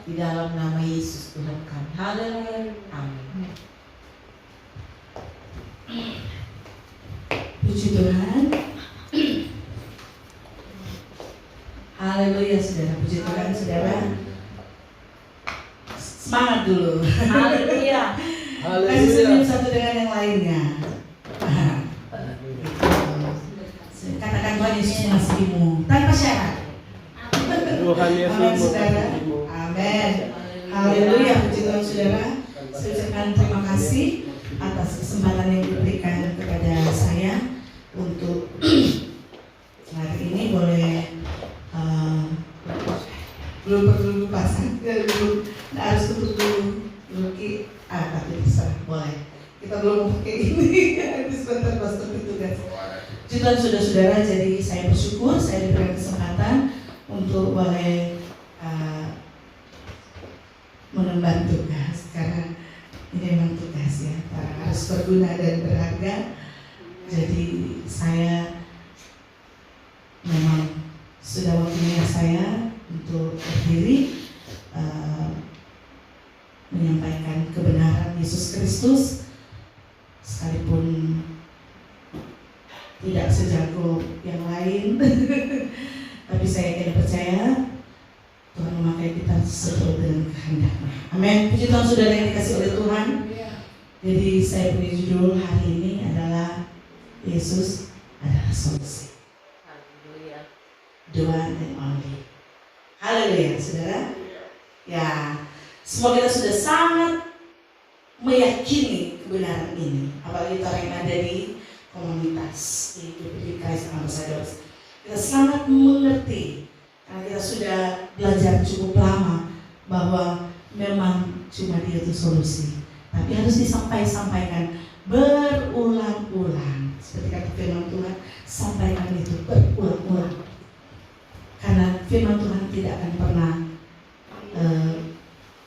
Di dalam nama Yesus Tuhan kami. Haleluya. Amin. Puji Tuhan. Haleluya saudara. Puji Tuhan saudara. Semangat dulu. Haleluya. Kasih senyum satu dengan yang lainnya. Katakan Tuhan Yesus mengasihimu tanpa syarat. Tuhan Yesus Amin saudara. mengasihimu. Amin. Haleluya. Puji Tuhan saudara. Saya ucapkan terima kasih atas kesempatan yang diberikan kepada saya untuk hari ini boleh belum perlu pasang dulu, nggak harus tutup dulu tapi terserah boleh. Kita belum pakai ini, sebentar pastor petugas. Tuhan saudara-saudara, jadi saya bersyukur saya diberikan kesempatan untuk boleh mengemban tugas, karena ini memang tugas ya, harus berguna dan berharga. Jadi saya memang sudah waktunya saya untuk berdiri menyampaikan kebenaran Yesus Kristus, sekalipun tidak sejago yang lain. Tapi saya yakin percaya Tuhan memakai kita sesuai dengan kehendaknya. Amin. Puji Tuhan saudara yang dikasih oleh Tuhan. Jadi saya punya judul hari ini adalah Yesus adalah solusi. Haleluya. The one and only. Haleluya saudara. Ya, semoga kita sudah sangat meyakini kebenaran ini. Apalagi orang yang ada di komunitas di Christ Ambassadors. Kita sangat mengerti karena kita sudah belajar cukup lama bahwa memang cuma Dia itu solusi. Tapi harus disampaikan berulang-ulang. Seperti kata firman Tuhan, sampaikan itu berulang-ulang. Karena firman Tuhan tidak akan pernah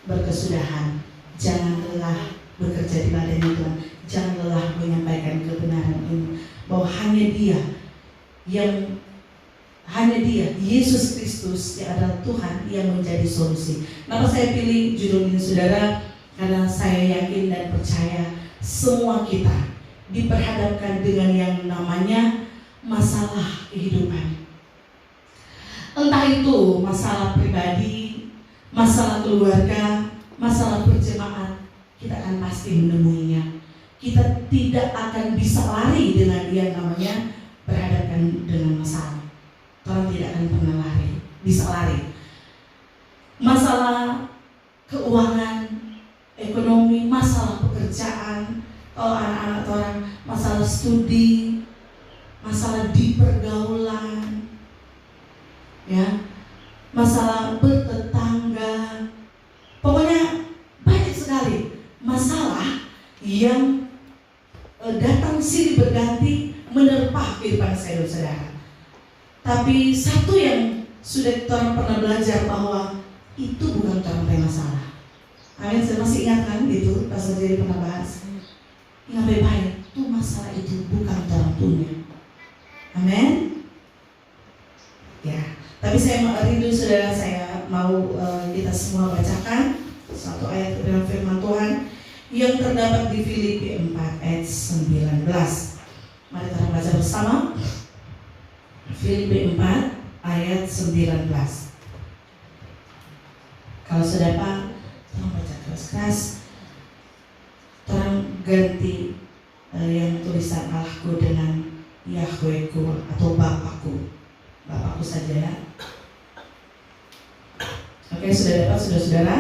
berkesudahan. Jangan lelah bekerja di badan Tuhan. Jangan lelah menyampaikan kebenaran ini, bahwa hanya Dia, Yesus Kristus yang adalah Tuhan yang menjadi solusi. Kenapa saya pilih judul ini saudara? Karena saya yakin dan percaya semua kita diperhadapkan dengan yang namanya masalah kehidupan. Entah itu masalah pribadi, masalah keluarga, masalah perjemaat, kita akan pasti menemuinya. Kita tidak akan bisa lari dengan yang namanya berhadapan dengan masalah. Orang tidak akan pernah bisa lari. Masalah keuangan, ekonomi, masalah pekerjaan, kalau anak-anak orang, masalah studi, masalah di pergaulan, ya, masalah bertetangga, pokoknya banyak sekali masalah yang datang silih berganti menerpa kehidupan saudara. Tapi satu yang sudah kita pernah belajar bahwa itu bukan cara masalah. Amin. Saya masih ingat kan gitu, Pastor Jerry pernah bahas. Ingat baik-baik, itu masalah itu bukan orang punya. Amin. Ya. Tapi saya mau rindu saudara, saya mau kita semua bacakan satu ayat dalam firman Tuhan yang terdapat di Filipi 4 ayat 19. Mari kita baca bersama. Filipi 4 ayat 19. Kalau sudah Pak, tolong baca keras-keras. Tolong ganti yang tulisan Allahku dengan Yahweku atau Bapakku. Bapakku saja ya. Oke, sudah dapat saudara-saudara?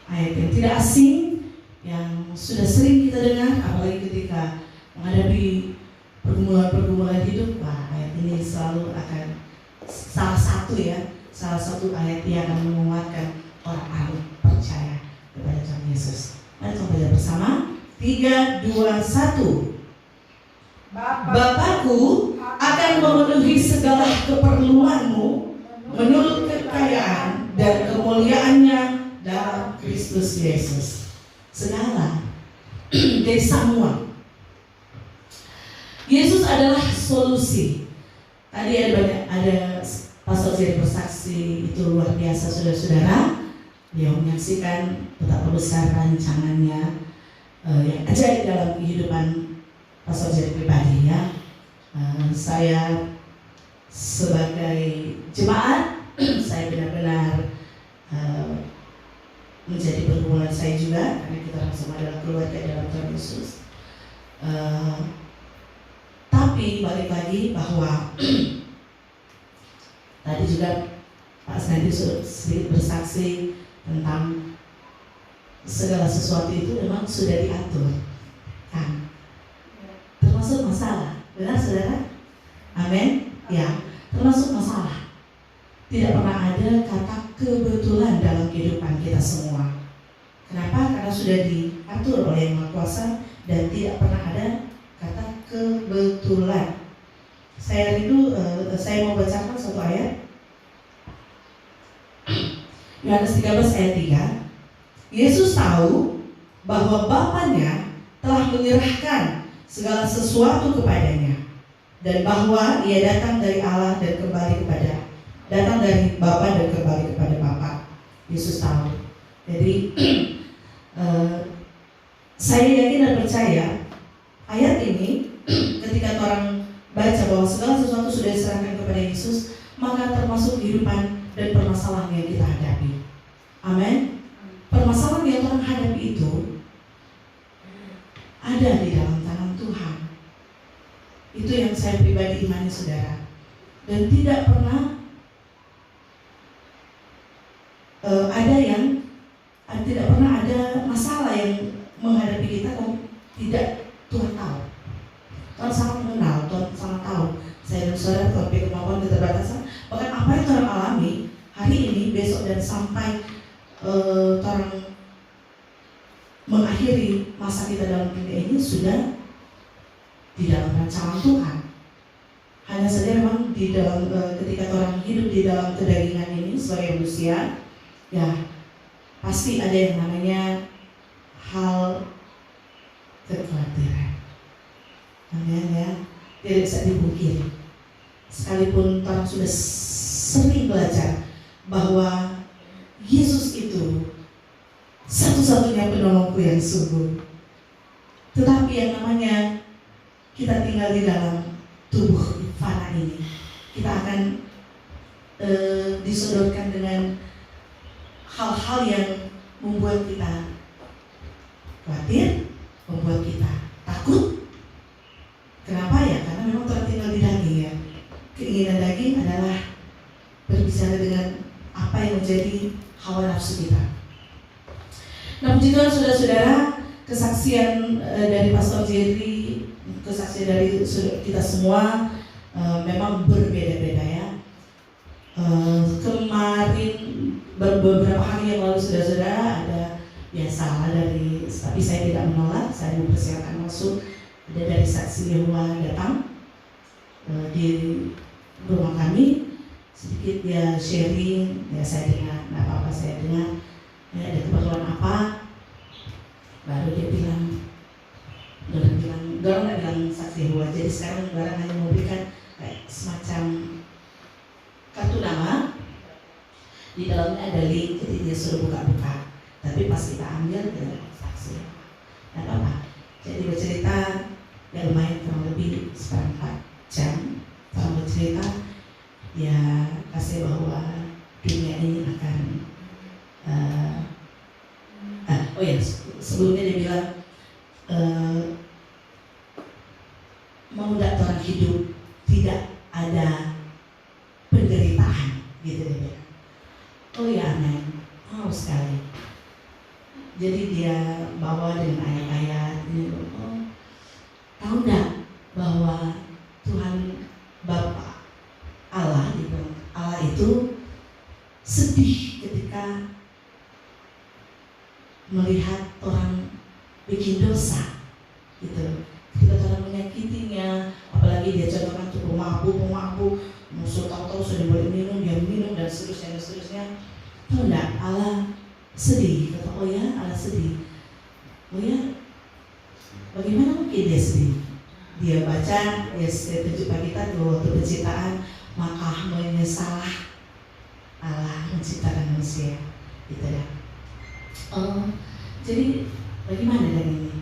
Ayat yang tidak asing, yang sudah sering kita dengar, apalagi ketika menghadapi pergumulan-pergumulan hidup. Wah, ayat ini selalu akan salah satu ayat yang akan menguatkan orang-orang percaya kepada Tuhan Yesus. Mari kita baca bersama. 3, 2, 1. Bapakku akan memenuhi segala keperluanmu menurut kekayaan dan kemuliaannya dalam Kristus Yesus. Segala dari semua. Yesus adalah solusi. Tadi ada Pastor Jerry bersaksi itu luar biasa, saudara-saudara. Dia menyaksikan betapa besar rancangannya yang ajaib dalam kehidupan Pastor Jerry pribadi ya. Saya sebagai jemaat, saya benar-benar menjadi pergumulan saya juga, karena kita semua adalah keluarga dalam Tuhan Yesus. Tapi balik lagi bahwa tadi juga Pak Snadi sedikit bersaksi tentang segala sesuatu itu memang sudah diatur, kan? Termasuk masalah, benar saudara? Amin. Ya, termasuk masalah. Tidak pernah ada kata kebetulan dalam kehidupan kita semua. Kenapa? Karena sudah diatur oleh Yang Maha Kuasa dan tidak pernah ada kata kebetulan. Saya mau bacakan satu ayat. Yohanes 13 ayat 3. Yesus tahu bahwa Bapanya telah menyerahkan segala sesuatu kepadanya, dan bahwa ia datang dari Allah dan datang dari Bapa dan kembali kepada Bapa. Yesus tahu. Jadi saya yakin dan percaya ayat ini ketika orang baca bahwa segala sesuatu sudah diserahkan kepada Yesus, maka termasuk kehidupan dan permasalahan yang kita hadapi. Amin. Permasalahan yang orang hadapi itu ada di dalam tangan Tuhan. Itu yang saya pribadi imani saudara. Dan tidak pernah tidak pernah ada masalah yang menghadapi kita kalau tidak Tuhan tahu. Tuhan sangat mengenal, Tuhan sangat tahu. Saya dan saudara terlebih kemampuan keterbatasan. Bahkan apa yang Tuhan alami hari ini, besok dan sampai Tuhan mengakhiri masa kita dalam dunia ini sudah di dalam rancangan Tuhan. Hanya saja memang di dalam ketika orang hidup di dalam kedagingan ini sebagai manusia, ya pasti ada yang namanya hal kekhawatiran. Amin ya, tidak bisa dipungkiri. Sekalipun orang sudah sering belajar bahwa Yesus itu satu-satunya penolongku yang sungguh, tetapi yang namanya kita tinggal di dalam tubuh fana ini, kita akan disodorkan dengan hal-hal yang membuat kita khawatir, membuat kita takut. Kenapa ya? Karena memang tertinggal di daging ya. Keinginan daging adalah berbicara dengan apa yang menjadi hawa nafsu kita. Nah, puji Tuhan saudara-saudara, kesaksian dari Pastor Jerry, kesaksian dari kita semua memang berbeda-beda ya. Kemarin beberapa hari yang lalu saudara-saudara ada biasa tapi saya tidak menolak, saya mempersiapkan masuk. Ada dari saksi Yehova datang di rumah kami, sedikit dia sharing, ya saya dengar, nggak apa-apa saya dengar, ya, ada keperluan apa, baru dia bilang, Dorang nggak bilang saksi Yehova, jadi sekarang Dorang hanya memberikan kayak semacam kartu nama, di dalamnya ada link, jadi dia suruh buka-buka, tapi pas kita ambil dia saksi, nggak apa-apa. Jadi bercerita ya lumayan kurang lebih 4 jam. Kalau bercerita ya kasih bahwa dunia ini akan sebelumnya dia bilang mau tidak orang hidup tidak ada penderitaan gitu dia bilang. Oh ya amin, mau sekali. Jadi dia bawa dengan ayat-ayat ini, tahu enggak bahwa Tuhan Bapa Allah itu sedih ketika melihat orang bikin dosa gitu. Ketika orang menyakitinya, apalagi dia contohkan tuh pemabuk, musuh tahu-tahu sudah boleh minum, dia minum dan seterusnya. Tahu enggak Allah sedih? Kata oh ya Allah sedih. Oh ya, bagaimana mungkin dia sedih? dia baca, dia tunjuk bagi kita tuh waktu penciptaan, maka menyesalah Allah menciptakan manusia, gitu ya. Jadi bagaimana dengan ini?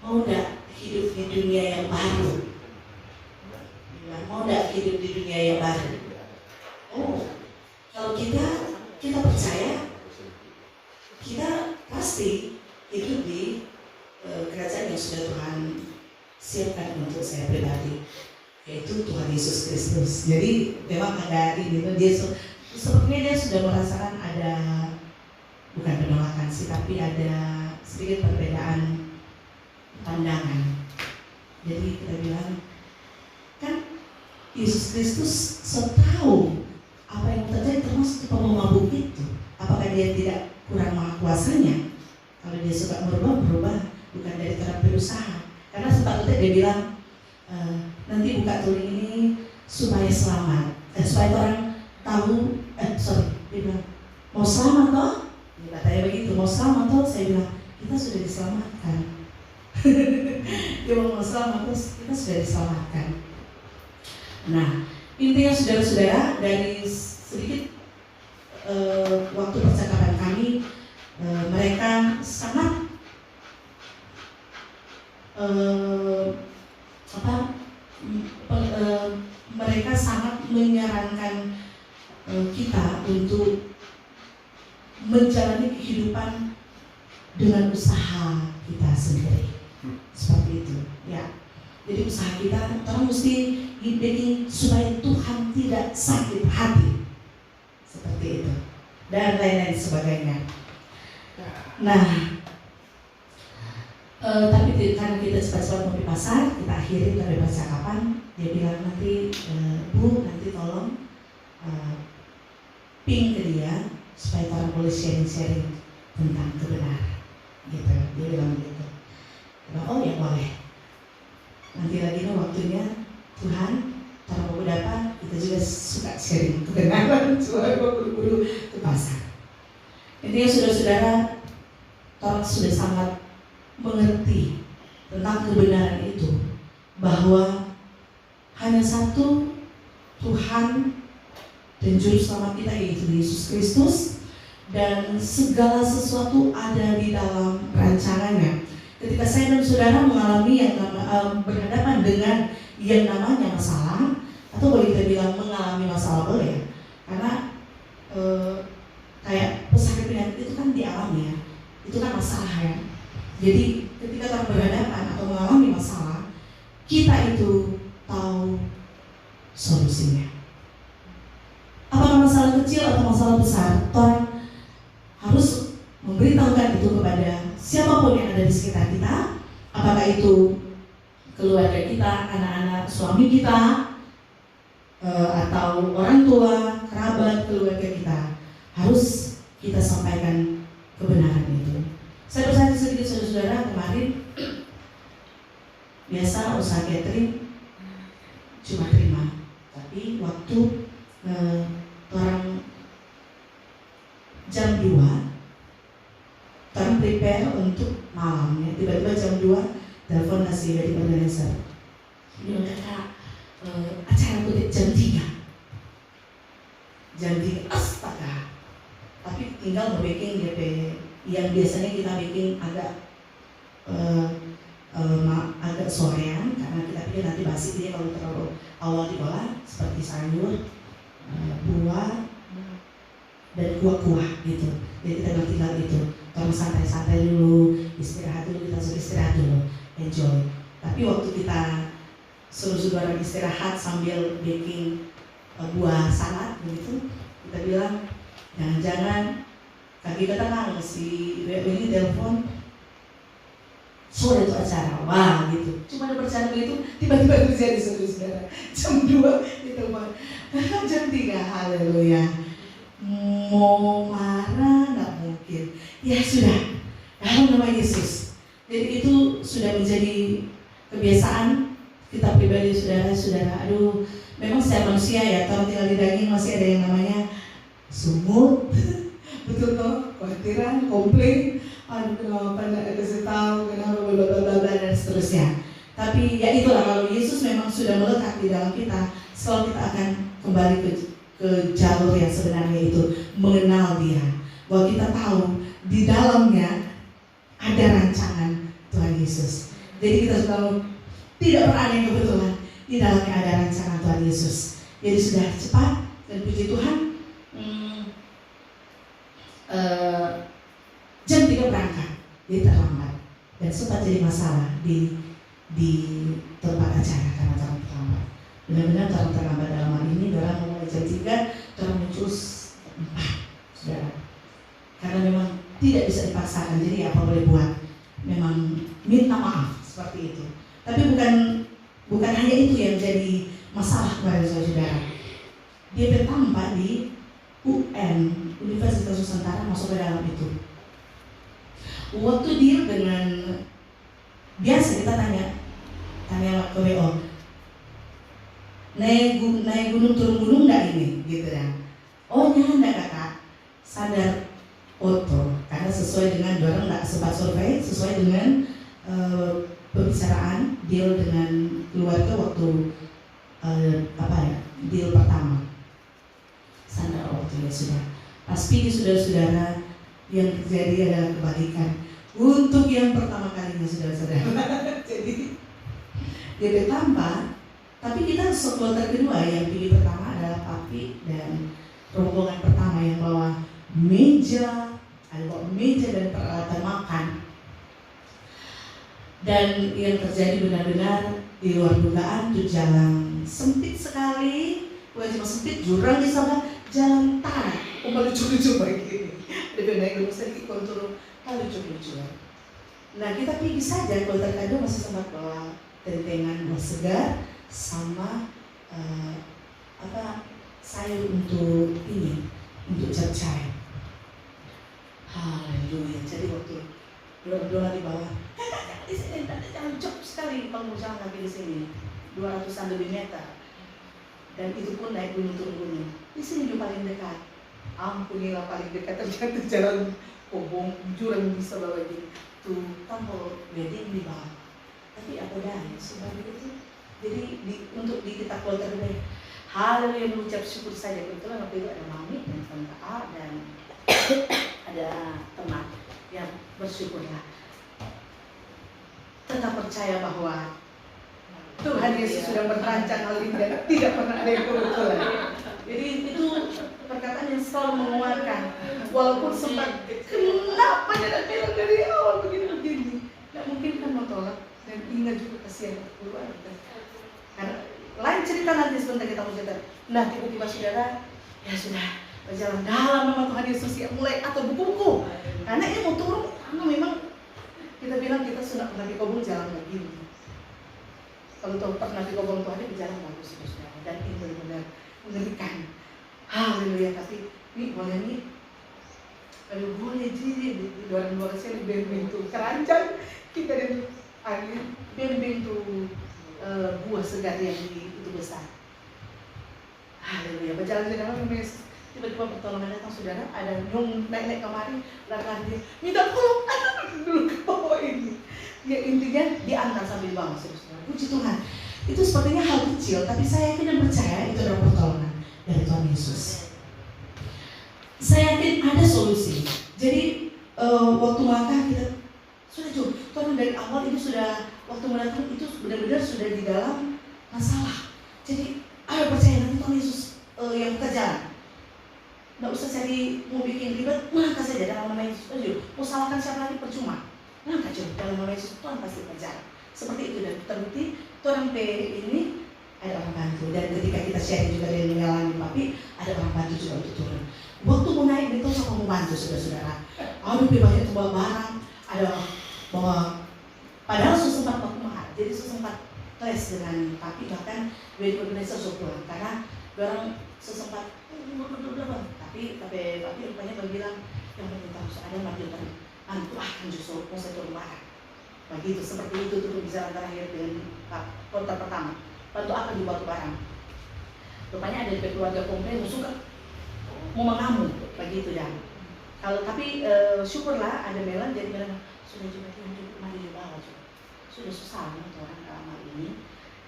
Mau tidak hidup di dunia yang baru? Mau tidak hidup di dunia yang baru? Kalau kita percaya, kita pasti hidup di kerajaan yang sudah Tuhan siapkan untuk saya pribadi, yaitu Tuhan Yesus Kristus. Jadi memang ada ini, dia sepertinya dia sudah merasakan ada, bukan penolakan sih, tapi ada sedikit perbedaan pandangan. Jadi kita bilang, kan Yesus Kristus setahu apa yang terjadi, termasuk pemabuk itu. Apakah dia tidak kurang maha kuasanya? Kalau dia suka berubah bukan dari cara berusaha. Karena sepatutnya dia bilang, nanti buka tuling ini supaya selamat, supaya orang tahu, dia bilang, mau selamat toh? Dia katanya begitu, mau selamat toh? Saya bilang, kita sudah diselamatkan. Dia mau selamat, terus kita sudah diselamatkan. Nah, intinya saudara-saudara, dari sedikit waktu percakapan kami, mereka sangat mereka sangat menyarankan kita untuk menjalani kehidupan dengan usaha kita sendiri, seperti itu ya. Jadi usaha kita orang mesti bikin supaya Tuhan tidak sakit hati, seperti itu, dan lain-lain sebagainya. Nah, tapi karena kita cepat-cepat mau di pasar, kita akhiri dari percakapan. Dia bilang nanti, Bu, nanti tolong ping ke dia supaya orang boleh sharing tentang kebenaran, gitu. Dia bilang begitu. Oh ya boleh. Nanti lagi nih waktunya Tuhan, kalau mau dapat, kita juga suka sharing kebenaran, supaya buru-buru ke pasar. Intinya saudara-saudara, orang sudah sangat mengerti tentang kebenaran itu, bahwa hanya satu Tuhan dan Juru Selamat kita, yaitu Yesus Kristus, dan segala sesuatu ada di dalam rancangannya. Ketika saya dan saudara mengalami yang berhadapan dengan yang namanya masalah, atau boleh kita bilang mengalami masalah, boleh, karena kayak pesakit penyakit itu kan dialami ya, itu kan masalah ya. Jadi ketika kita berhadapan atau mengalami masalah, kita itu tahu solusinya. Apakah masalah kecil atau masalah besar, Tuhan harus memberitahukan itu kepada siapapun yang ada di sekitar kita, apakah itu keluarga kita, anak-anak suami kita, atau orang tua, kerabat, keluarga kita, harus kita sampaikan kebenaran itu. Saya bersama sedikit saudara-saudara, kemarin biasa usaha catering cuma terima, tapi waktu orang jam 2 orang prepare untuk malam ya, tiba-tiba jam 2 telepon nasi dari organizer. Dia kata acara kutip jam 3. Jam 3, astaga. Tapi tinggal nge-baking DP yang biasanya kita baking agak sorean, karena kita pikir nanti basi dia kalau terlalu awal diolah, seperti sayur, buah, dan kuah-kuah gitu. Jadi kita tinggal itu. Tolong santai-santai dulu, istirahat dulu, kita suruh istirahat dulu, enjoy. Tapi waktu kita suruh saudara istirahat sambil baking buah salad begitu, kita bilang jangan-jangan kaki tenang si ini telepon sore itu acara, wah gitu. Cuma ada bercanda begitu, tiba-tiba terjadi saudara. Jam 2 ditelepon, jam 3, haleluya. Mau marah nggak mungkin. Ya sudah, dalam nama Yesus. Jadi itu sudah menjadi kebiasaan kita pribadi, saudara-saudara. Aduh, memang setiap manusia ya, kalau tinggal di daging masih ada yang namanya sumut, betul toh, khawatiran, komplain, aduh kenapa nggak dikasih tahu, kenapa blablabla dan seterusnya. Tapi ya itulah, kalau Yesus memang sudah melekat di dalam kita, selalu kita akan kembali ke jalur yang sebenarnya, itu mengenal Dia, bahwa kita tahu di dalamnya ada rancangan Tuhan Yesus. Jadi kita selalu tidak pernah ada yang kebetulan, di dalamnya ada rancangan Tuhan Yesus. Jadi sudah cepat, dan puji Tuhan jam 3 berangkat, jadi terlambat, dan sempat jadi masalah di tempat acara karena orang terlambat. Benar-benar orang terlambat dalam hal ini, orang mulai jam 3, orang muncul 4, saudara. Karena memang tidak bisa dipaksakan, jadi apa boleh buat, memang minta maaf seperti itu. Tapi bukan hanya itu yang jadi masalah kepada saudara. Dia bertambah di UN, Universitas Nusantara, masuk ke dalam itu. Waktu dia dengan biasa kita tanya ke WO, naik gunung turun gunung nggak ini, gitu ya. Oh nyanda kakak, sadar oto, karena sesuai dengan orang nggak sempat survei, sesuai dengan pembicaraan deal dengan keluarga waktu deal pertama. Sadar oto ya sudah. Pas pergi saudara-saudara, yang terjadi adalah kebalikan. Untuk yang pertama kalinya saudara-saudara. Jadi dia bertambah, tapi kita supporter kedua yang pilih pertama adalah Papi dan rombongan pertama yang bawa meja dan peralatan makan. Dan yang terjadi benar-benar di luar dugaan, itu jalan sempit sekali, bukan cuma sempit, jurang di sana, jalan tanah, lucu-lucu begini. Lebih naik gunung sedikit kontur, lucu-lucu. Nah kita pergi saja, kalau terkadang masih sempat bawa tentengan buah segar sama sayur untuk capcay. Haleluya. Jadi waktu doa di bawah, di sini jangan jauh sekali, kamu jangan lagi di sini, 200-an lebih meter. Dan itu pun naik gunung turun gunung. Di sini juga paling dekat. Ampunilah, paling dekat ternyata jalan kobong, jurang bisa bawa gini. Tuh tampol wedding di bawah. Tapi apa daya sebagai itu. Jadi untuk di kita keluarga terbaik. Haleluya, mengucap syukur saja. Kebetulan waktu itu ada mami dan tante A dan ada teman yang bersyukurlah. Tetap percaya bahwa Tuhan Yesus sudah merancang hal ini dan tidak pernah ada yang kebetulan. Jadi itu perkataan yang selalu menguatkan. Walaupun sempat kenapa jangan bilang dari awal begini. Tidak mungkin kan mau tolak. Dan ingat juga kasihan keluarga. Karena lain cerita nanti sebentar kita mau cerita. Nah tiba-tiba saudara, ya sudah berjalan dalam nama Tuhan Yesus yang mulai atau buku-buku. Karena ini mau turun, karena memang kita bilang kita sudah pernah di Kobong jalan begini. Kalau tahu pernah di Kobong Tuhan ini berjalan bagus saudara. Dan ini benar-benar mengerikan. Haleluya. Tapi ini boleh nih. Kalau boleh jadi di luar-luar saya lebih pintu keranjang kita dan bimbing tuh buah segar yang itu besar. Haleluya. Berjalan di dalam tiba-tiba pertolongan datang saudara, ada nyung naik kemari, lari dia minta tolong, dulu ke bawah ini. Ya intinya diantar sambil di bawah saudara. Puji Tuhan. Itu sepertinya hal kecil, tapi saya yakin dan percaya itu adalah pertolongan dari Tuhan Yesus. Saya yakin ada solusi. Jadi waktu langkah kita sudah cukup. Tuhan dari awal itu sudah waktu mendatang itu benar-benar sudah di dalam masalah. Jadi ayo percaya nanti Tuhan Yesus yang buka jalan. Nggak usah cari mau bikin ribet, langkah saja dalam nama Yesus. Mau salahkan siapa lagi percuma. Langkah aja dalam nama Yesus, Tuhan pasti berjalan. Seperti itu dan terbukti Tuhan P ini ada orang bantu. Dan ketika kita share juga dengan menyalani Papi, ada orang bantu juga untuk turun. Waktu mau naik itu sama mau bantu saudara-saudara. Aduh banyak bawa barang, ada bawa. Padahal sempat waktu mahal, jadi sempat clash dengan Papi, bahkan wedding organizer pulang karena orang sempat tapi Papi rupanya bilang yang penting harus ada maju bantu akan justru mau saya turun barang. Begitu seperti itu tuh bisa terakhir dengan kota pertama. Bantu akan dibawa ke barang. Rupanya ada dari keluarga komplain suka mau mengamuk begitu ya. Kalau tapi syukurlah ada Melan, jadi Melan sudah juga mari dibawa sudah susah orang dalam hal ini.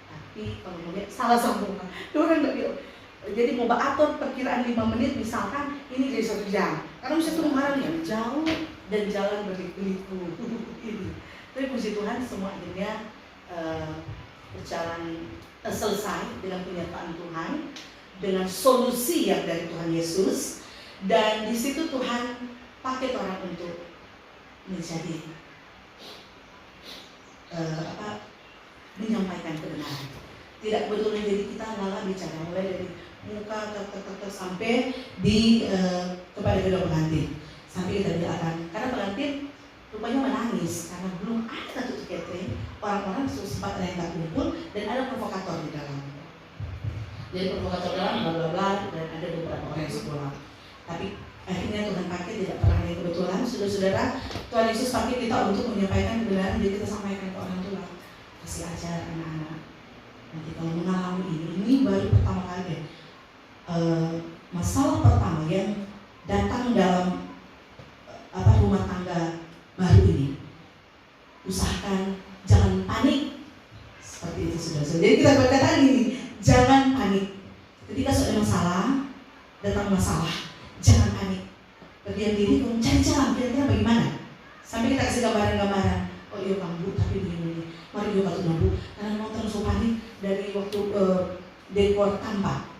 Tapi kalau mau lihat salah sambungan, orang nggak bilang. Jadi mau atur perkiraan 5 menit misalkan ini jadi 1 jam. Karena mesti tunggu barang yang jauh dan jalan berliku-liku. Tapi puji Tuhan semua akhirnya berjalan selesai dengan penyertaan Tuhan, dengan solusi yang dari Tuhan Yesus. Dan di situ Tuhan pakai orang untuk menjadi menyampaikan kebenaran. Tidak betulnya jadi kita malah bicara mulai dari muka sampai di kepada kedua pengantin, sampai kita bilang karena pengantin rupanya menangis karena belum ada satu catering, orang-orang sempat ada yang tak kumpul dan ada provokator di dalam. Jadi provokator dalam bla bla bla dan ada beberapa orang yang sekolah. Tapi akhirnya Tuhan pakai tidak pernah ada kebetulan. Saudara-saudara, Tuhan Yesus pakai kita untuk menyampaikan kebenaran. Jadi kita sampaikan ke orang tua, kasih ajar anak-anak. Nanti kalau mengalami ini baru pertama kali masalah pertama yang datang dalam rumah tangga baru ini. Usahakan jangan panik seperti itu saudara. Jadi kita berkata ini, jangan panik. Ketika sudah ada masalah, datang masalah, jangan panik. Berdiam diri, cari jalan kira-kira bagaimana. Sampai kita kasih gambaran-gambaran. Oh iya Bang Bu, tapi begini. Mari juga Batu Bu, karena mau terus panik dari waktu dekor tampak.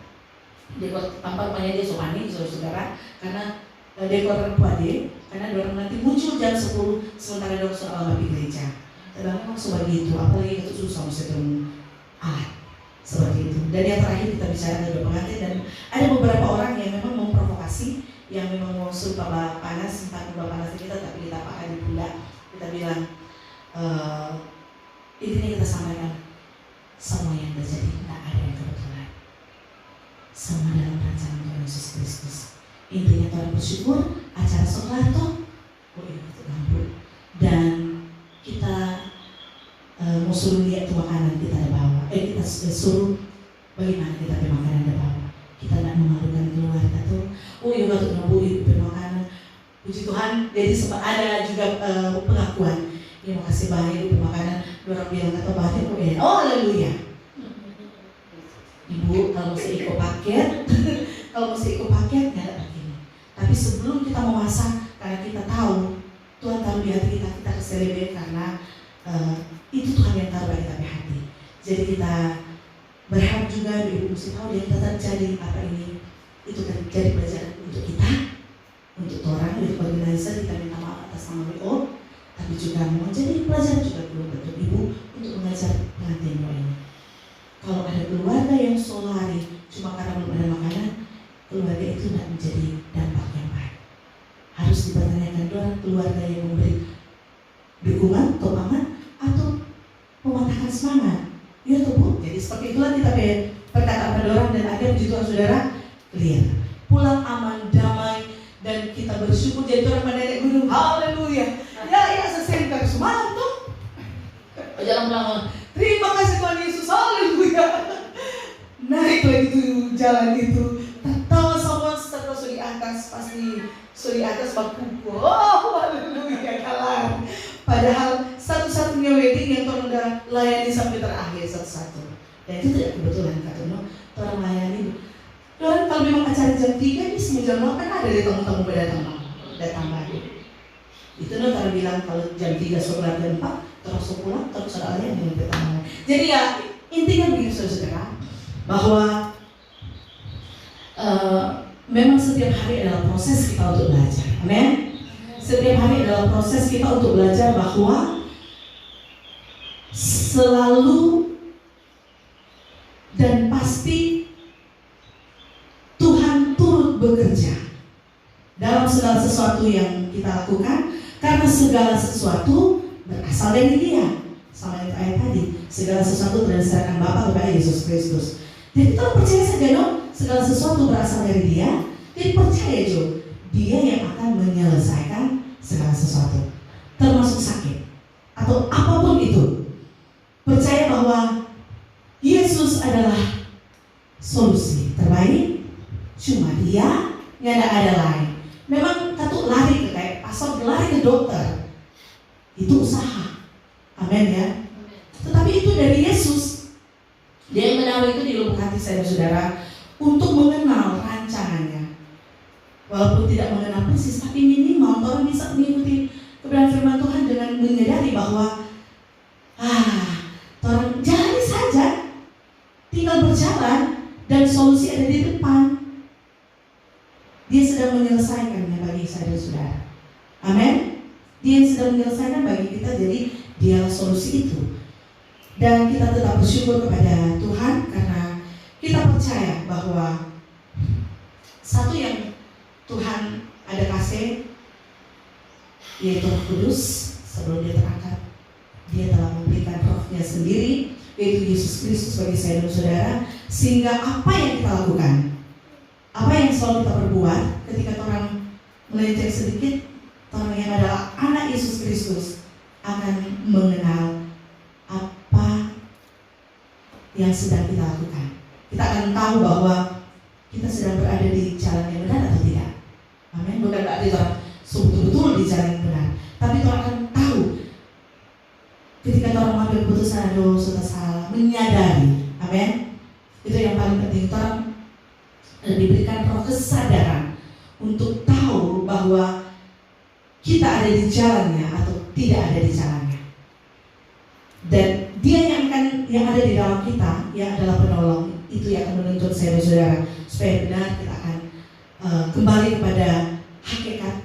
Dekor tampak rupanya dia panik saudara, karena dekor puade, karena orang nanti muncul jam 10 sementara dok soal di gereja. Dan memang seperti itu, apalagi itu susah mesti ketemu alat seperti itu. Dan yang terakhir kita bicara tentang pengantin, dan ada beberapa orang yang memang memprovokasi, yang memang mau suruh bawa panas, entah bawa panas kita, tapi kita pakai di pundak. Kita bilang intinya kita sampaikan semua yang terjadi tidak ada yang kebetulan, semua dalam rancangan Tuhan Yesus Kristus. Intinya Tuhan bersyukur acara Sokrato, dan kita mau suruh lihat tuh makanan kita ada bawa. Kita suruh bagaimana kita punya makanan ada bawa. Kita tidak memalukan keluarga tuh. Oh iya tuh nabu ibu makanan. Puji Tuhan. Jadi sempat ada juga pengakuan. Terima kasih banyak ibu makanan. Orang bilang kata banyak. Oh haleluya. Ibu kalau mesti ikut paket, kalau mesti ikut paket nggak ada begini. Tapi sebelum kita memasak, karena kita tahu Tuhan tahu di hati kita keselebrate karena itu Tuhan yang tahu bagi kita hati. Jadi kita berharap juga ibu mesti tahu dia tetap jadi apa ini itu jadi pelajaran untuk kita, untuk orang, untuk organizer. Kita minta maaf atas nama WO, tapi juga mau jadi pelajaran juga untuk ibu untuk mengajar pengantin ini. Kalau ada keluarga yang solari cuma karena belum ada makanan, keluarga itu tidak menjadi dampak yang baik. Harus dipertanyakan orang keluarga yang memberi dukungan, topangan, atau mematahkan semangat. Ya tuh Bu. Jadi seperti itulah kita perkataan pada orang, dan ada puji Tuhan saudara clear. Pulang aman, damai, dan kita bersyukur jadi orang mendadak gunung. Haleluya. Ya sesentar semangat tuh. Jangan pulang. Terima kasih Tuhan Yesus. Haleluya. Naik lagi tuh jalan itu. Tahu semua setelah di atas pasti di atas bakuku. Oh haleluya kalah. Padahal satu-satunya wedding yang Tuhan udah layani sampai terakhir satu-satu. Dan itu tidak kebetulan kata Tuhan layani. Tuhan kalau memang acara jam 3 ini semua jam 8 ada di tamu-tamu datang lagi. Itu Tuhan bilang kalau jam 3 setelah jam 4 terus pulang terus ada yang datang. Jadi ya intinya begini saudara, bahwa memang setiap hari adalah proses kita untuk belajar. Amin. Setiap hari adalah proses kita untuk belajar bahwa selalu dan pasti Tuhan turut bekerja dalam segala sesuatu yang kita lakukan, karena segala sesuatu berasal dari Dia. Sama yang ayat tadi, segala sesuatu berdasarkan Bapa kepada Yesus Kristus. Jadi kita percaya saja dong, segala sesuatu berasal dari Dia. Jadi percaya Jo, Dia yang akan menyelesaikan segala sesuatu, termasuk sakit atau apapun itu. Percaya bahwa Yesus adalah solusi terbaik. Cuma Dia, nggak ada lain. Memang katuk lari ke kayak pasal lari ke dokter, itu usaha. Amin ya. itu dari Yesus. Dia yang menaruh itu di lubuk hati saya dan saudara untuk mengenal rancangannya. Walaupun tidak mengenal persis, tapi minimal orang bisa mengikuti kebenaran firman Tuhan dengan menyadari bahwa orang jalani saja, tinggal berjalan dan solusi ada di depan. Dia sedang menyelesaikannya bagi saya dan saudara. Amin. Dia yang sedang menyelesaikan bagi kita, jadi dialah solusi itu. Dan kita tetap bersyukur kepada Tuhan karena kita percaya bahwa satu yang Tuhan ada kasih, yaitu Roh Kudus. Sebelum dia terangkat, dia telah memberikan rohnya sendiri, yaitu Yesus Kristus bagi saya dan saudara. Sehingga apa yang kita lakukan, apa yang selalu kita perbuat ketika orang melenceng sedikit, orang yang adalah anak Yesus Kristus akan mengenal apa yang sedang kita lakukan. Kita akan tahu bahwa kita sedang berada di jalan yang benar atau tidak. Amin. Bukan berarti orang betul-betul di jalan yang benar, tapi orang akan tahu ketika orang mengambil keputusan, aduh sudah salah, menyadari. Amin. Itu yang paling penting. Orang diberikan roh kesadaran untuk tahu bahwa kita ada di jalannya atau tidak ada di jalannya. Dan dia yang ada di dalam kita, yang adalah penolong, itu yang akan menuntut saya dan saudara supaya benar kita akan kembali kepada hakikat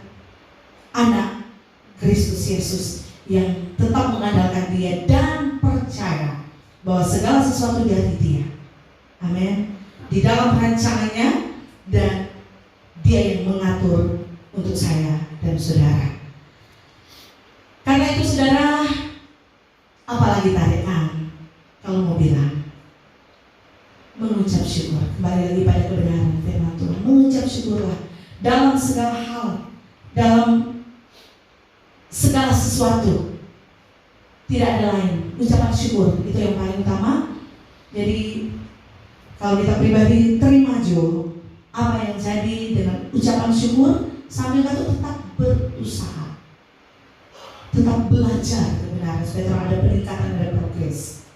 anak Kristus Yesus yang tetap mengandalkan dia dan percaya bahwa segala sesuatu dari dia. Amin. Di dalam rancangannya, dan dia yang mengatur untuk saya dan saudara. Karena itu saudara, apalagi tarikan kalau mau bilang mengucap syukur. Kembali lagi pada kebenaran firman Tuhan, mengucap syukurlah dalam segala hal, dalam segala sesuatu. Tidak ada lain, ucapan syukur itu yang paling utama. Jadi kalau kita pribadi terima aja apa yang jadi dengan ucapan syukur, sambil kita tetap berusaha, tetap belajar kebenaran supaya ada peningkatan dan progres.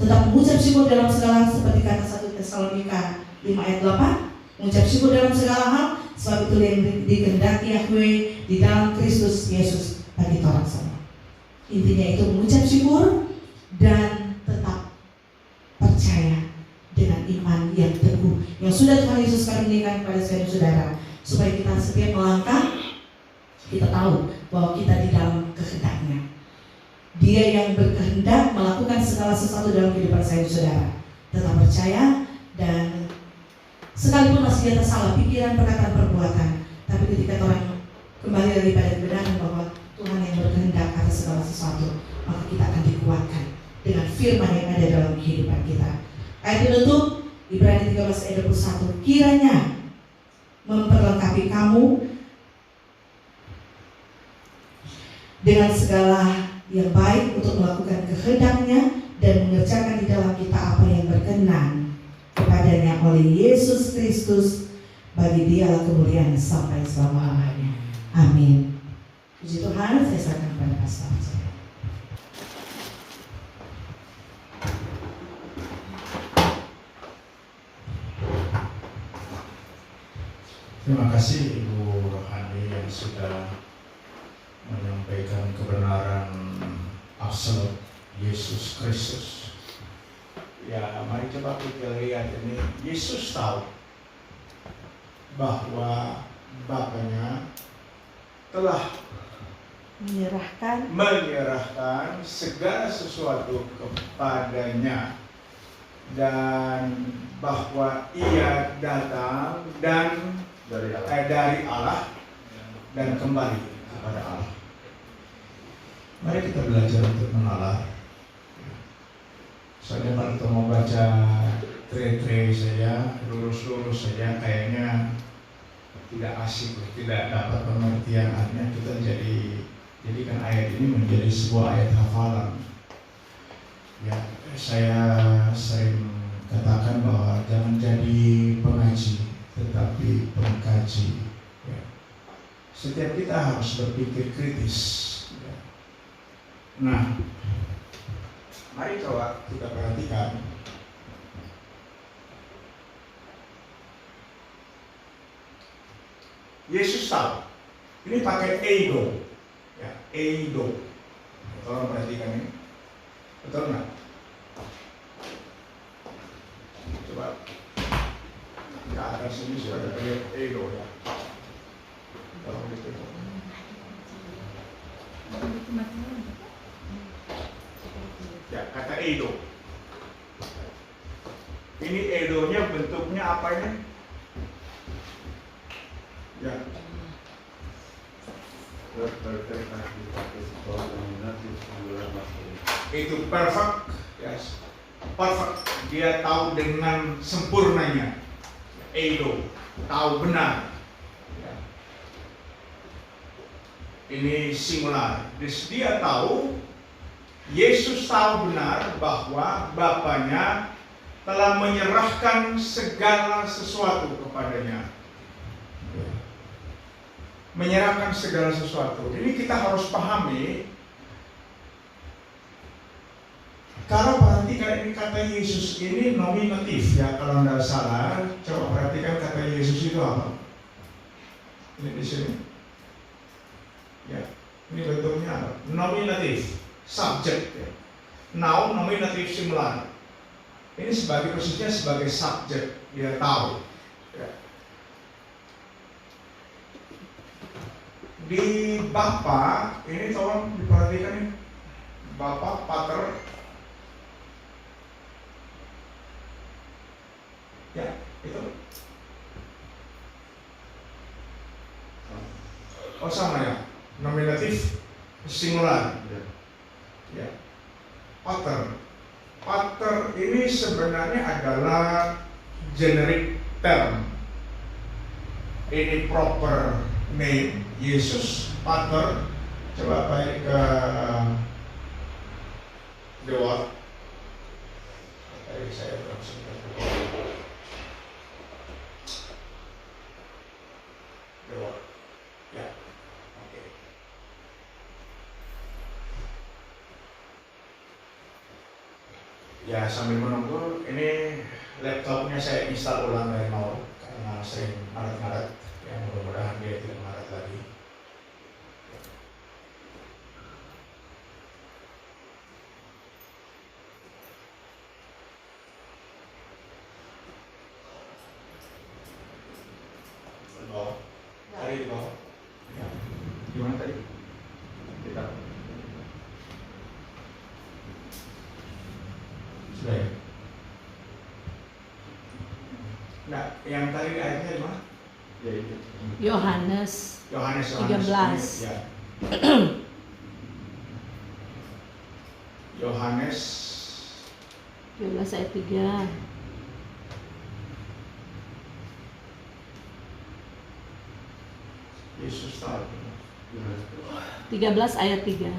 Tetap mengucap syukur dalam segala, seperti kata 1 Tesalonika 5 ayat 8, mengucap syukur dalam segala hal, sebab itu yang dikehendaki Yahweh di dalam Kristus Yesus bagi orang semua. Intinya itu mengucap syukur dan tetap percaya dengan iman yang teguh yang sudah Tuhan Yesus karuniakan kepada saya dan saudara, supaya kita setiap melangkah kita tahu bahwa kita di dalam kehendaknya. Dia yang berkehendak melakukan segala sesuatu dalam kehidupan saya dan saudara. Tetap percaya, dan sekalipun masih di atas salah pikiran, perkataan, perbuatan, tapi ketika orang kembali lagi pada kebenaran bahwa Tuhan yang berkehendak atas segala sesuatu, maka kita akan dikuatkan dengan firman yang ada dalam kehidupan kita. Ayat penutup Ibrani 13 ayat 21, kiranya memperlengkapi kamu dengan segala yang baik untuk melakukan kehendaknya dan mengerjakan di dalam kita apa yang berkenan kepadanya oleh Yesus Kristus, bagi Dialah kemuliaan sampai selama-lamanya. Amin. Puji Tuhan, saya serahkan kepada pastor. Terima kasih Ibu Rohani yang sudah menyampaikan kebenaran absolut Yesus Kristus. Ya, mari coba kita lihat ini. Yesus tahu bahwa Bapaknya telah menyerahkan segala sesuatu kepadanya, dan bahwa Ia datang dan dari Allah dan kembali kepada Allah. Mari kita belajar untuk mengalah. Soalnya kalau kita mau baca tre-tre saja, lurus-lurus saja, kayaknya tidak asik, tidak dapat pengertian. Artinya kita jadikan ayat ini menjadi sebuah ayat hafalan. Ya, saya sering katakan bahwa jangan jadi pengaji, tetapi pengkaji. Ya. Setiap kita harus berpikir kritis. Ya. Nah, Mari coba kita perhatikan. Yesus tahu. Ini pakai eido. Ya, eido. Tolong perhatikan ini. Betul nggak? Coba. Ke atas sini sudah ada eido ya. Tolong ditutup. Ya, kata eido. Ini eidonya bentuknya apa ini? Ya. Itu perfect, yes. Perfect. Dia tahu dengan sempurnanya. Eido, tahu benar. Ya. Ini singular. Dia tahu, Yesus tahu benar bahwa Bapaknya telah menyerahkan segala sesuatu kepadanya. Menyerahkan segala sesuatu. Ini kita harus pahami. Kalau perhatikan ini kata Yesus ini nominatif ya, kalau tidak salah. Coba perhatikan kata Yesus itu apa? Ini di sini. Ya, ini bentuknya apa? Nominatif, subjek. Ya. Noun, nominatif, singular. Ini sebagai persisnya sebagai subjek. Dia tahu. Ya. Di Bapa, ini tolong diperhatikan ini. Bapa, Pater. Ya, itu. Oh sama ya, nominatif, singular. Ya. Pater. Pater ini sebenarnya adalah generic term. Ini proper name Yesus, Pater. Coba balik ke The Word. Tadi saya berhasil. The Word. Ya, oke. Ya, sambil menunggu, ini laptopnya saya install ulang dari nol karena sering ngaret-ngaret. Ya, mudah-mudahan dia tidak ngaret lagi. Oh, tadi di bawah. Ya. Gimana tadi? Kita. Sudah ya? Nah, yang tadi ayatnya di mana? Ya, itu. Yohanes 13. Ya. Yohanes 13 ayat 3. Yesus tahu. 13 ayat 3.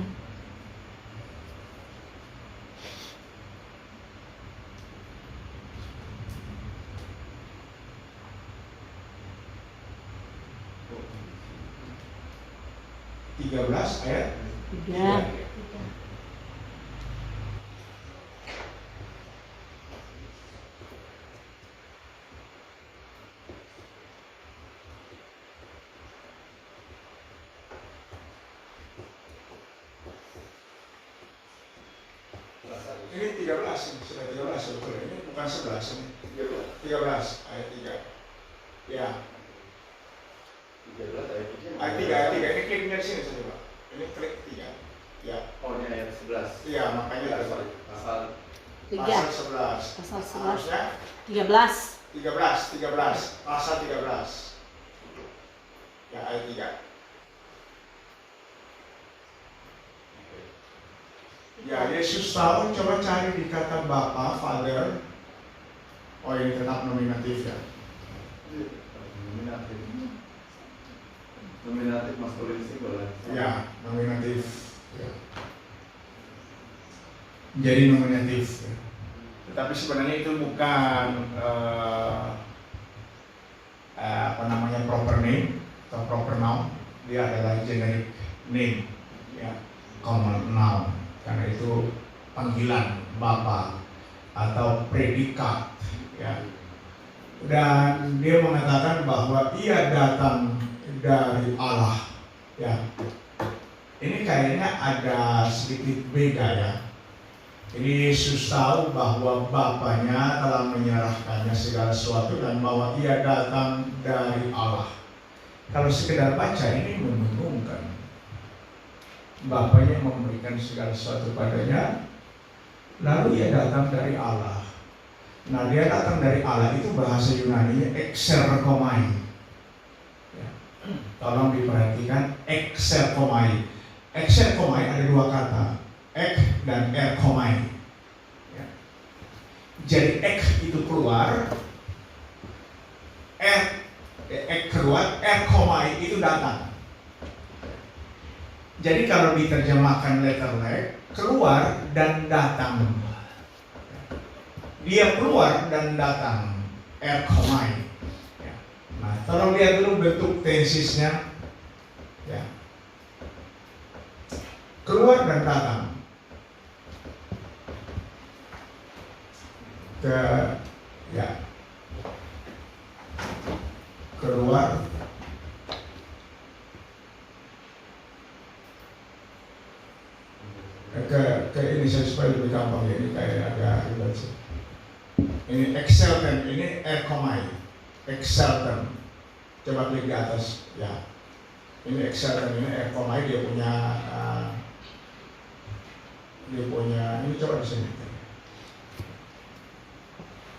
Ayat 3. Ini 13, sudah 13 sebetulnya. Ini bukan 11 ini. 13 ayat 3. Ya. 13 ayat 3. Ayat 3. Ini kliknya di sini saja, Pak. Ini klik 3. Ya. Oh, ini ayat 11. Iya, makanya Pasal 3. pasal 11. Pasal 11. Harusnya 13. 13. Pasal 13. Ya, ayat 3. Ya, Yesus tahu, coba cari di kata Bapa, Father. Oh, ini tetap nominatif ya. nominatif. Nominatif maskulin singular. Ya, nominatif. Ya. Jadi nominatif. Ya. Tetapi sebenarnya itu bukan apa namanya proper name atau proper noun. Dia adalah generic name, ya, common noun. Karena itu panggilan Bapa atau predikat, ya. Dan dia mengatakan bahwa ia datang dari Allah, ya. Ini kayaknya ada sedikit beda, ya. Ini Yesus tahu bahwa Bapanya telah menyerahkannya segala sesuatu dan bahwa ia datang dari Allah. Kalau sekedar baca ini membingungkan. Bapanya memberikan segala sesuatu padanya, lalu ia datang dari Allah. Nah, dia datang dari Allah itu bahasa Yunaninya exerkomai. Ya. Tolong diperhatikan, exerkomai. Exerkomai ada dua kata, ek dan erkomai. Ya. Jadi ek itu keluar, ek keluar, erkomai itu datang. Jadi kalau diterjemahkan letterlek, keluar dan datang. Dia keluar dan datang, erkomai. Ya. Nah, tolong lihat dulu bentuk tensisnya. Ya. Keluar dan datang. Ya. Keluar ke ini saya supaya lebih gampang ya, ini kayak agak ribet sih. Ini excelten, ini erkomai, excelten. Coba klik di atas, ya. Ini excelten, ini erkomai, dia punya ini coba di sini.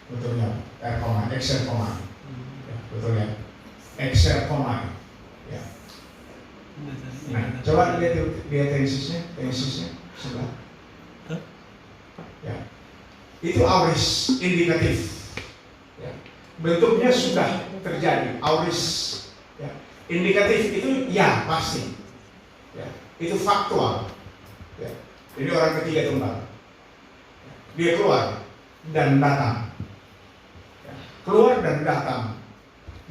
Betulnya erkomai, excelkomai, ya, betulnya excelkomai, ya. Nah, coba lihat tensisnya sebelah. Ya. Itu auris indikatif. Ya. Bentuknya sudah terjadi, auris. Ya. Indikatif itu ya pasti. Ya. Itu faktual. Ya. Ini orang ketiga tunggal. Ya. Dia keluar dan datang. Ya. Keluar dan datang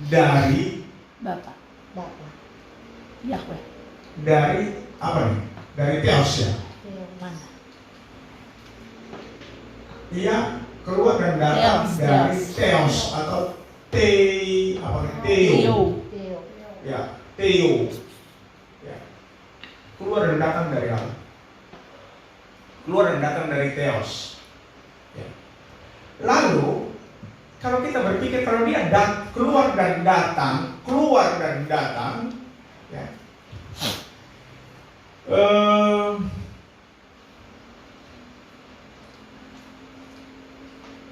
dari Bapa. Yahweh. Dari apa nih? Dari Theos ya. Mana? Ia keluar dan datang dari Theos atau Theo. Ya, Theo. Ya. Keluar dan datang dari Allah. Keluar dan datang dari Theos. Ya. Lalu kalau kita berpikir kalau dia keluar dan datang, ya.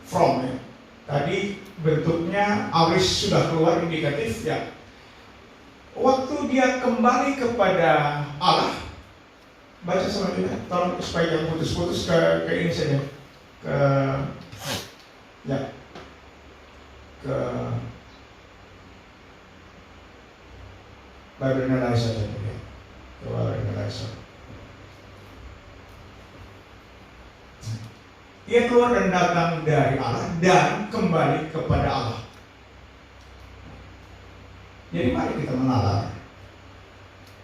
From ya. Tadi bentuknya auris sudah keluar indikatif ya. Waktu dia kembali kepada Allah, baca sama kita, tolong supaya jangan putus-putus ke ini saja, ke Bible Analyzer saja ya. Ke Bible Analyzer. Dia keluar dan datang dari Allah dan kembali kepada Allah. Jadi mari kita menalar.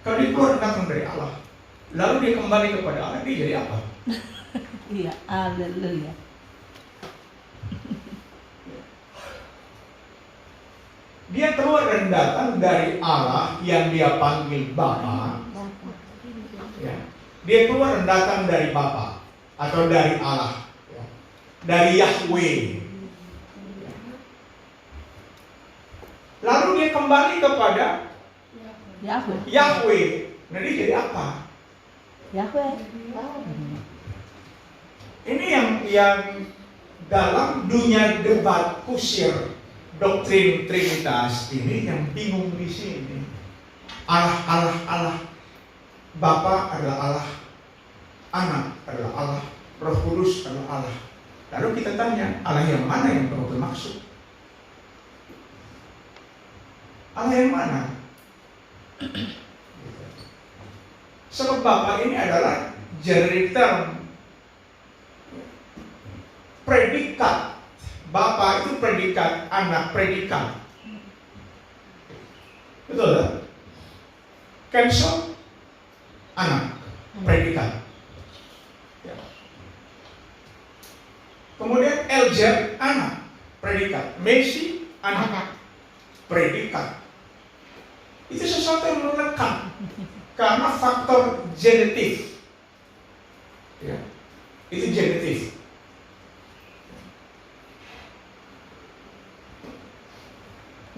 Kalau dia keluar dan datang dari Allah, lalu dia kembali kepada Allah, dia jadi apa? Iya, haleluya. Dia keluar dan datang dari Allah yang dia panggil Bapa. Ya. Dia keluar dan datang dari Bapa atau dari Allah. Dari Yahweh. Lalu dia kembali kepada Yahweh. Nah, dia jadi apa? Yahweh. Ini yang dalam dunia debat kusir doktrin Trinitas ini yang bingung di sini. Allah. Bapa adalah Allah. Anak adalah Allah. Roh Kudus adalah Allah. Lalu kita tanya, Allah yang mana yang kau bermaksud? Allah yang mana? Sebab Bapa ini adalah generic term, predikat. Bapa itu predikat, anak predikat. Betul tak? Cancel, anak predikat. Ya. Kemudian Eljer, anak, predikat. Messi, anak, predikat. Itu sesuatu yang melekat karena faktor genetik. Ya, itu genetik.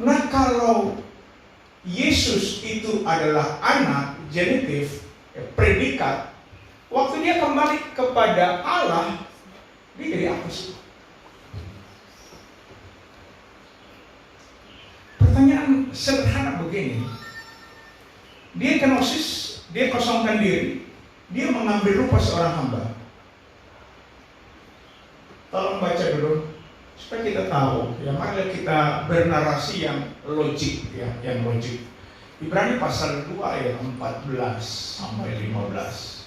Nah, kalau Yesus itu adalah anak, genitif, predikat, waktu dia kembali kepada Allah, dia jadi apa sih? Pertanyaan sederhana begini, dia kenosis, dia kosongkan diri, dia mengambil rupa seorang hamba. Tolong baca dulu supaya kita tahu, ya mari kita bernarasi yang logik, ya, yang logik. Ibrani pasal 2 ayat 14 sampai 15.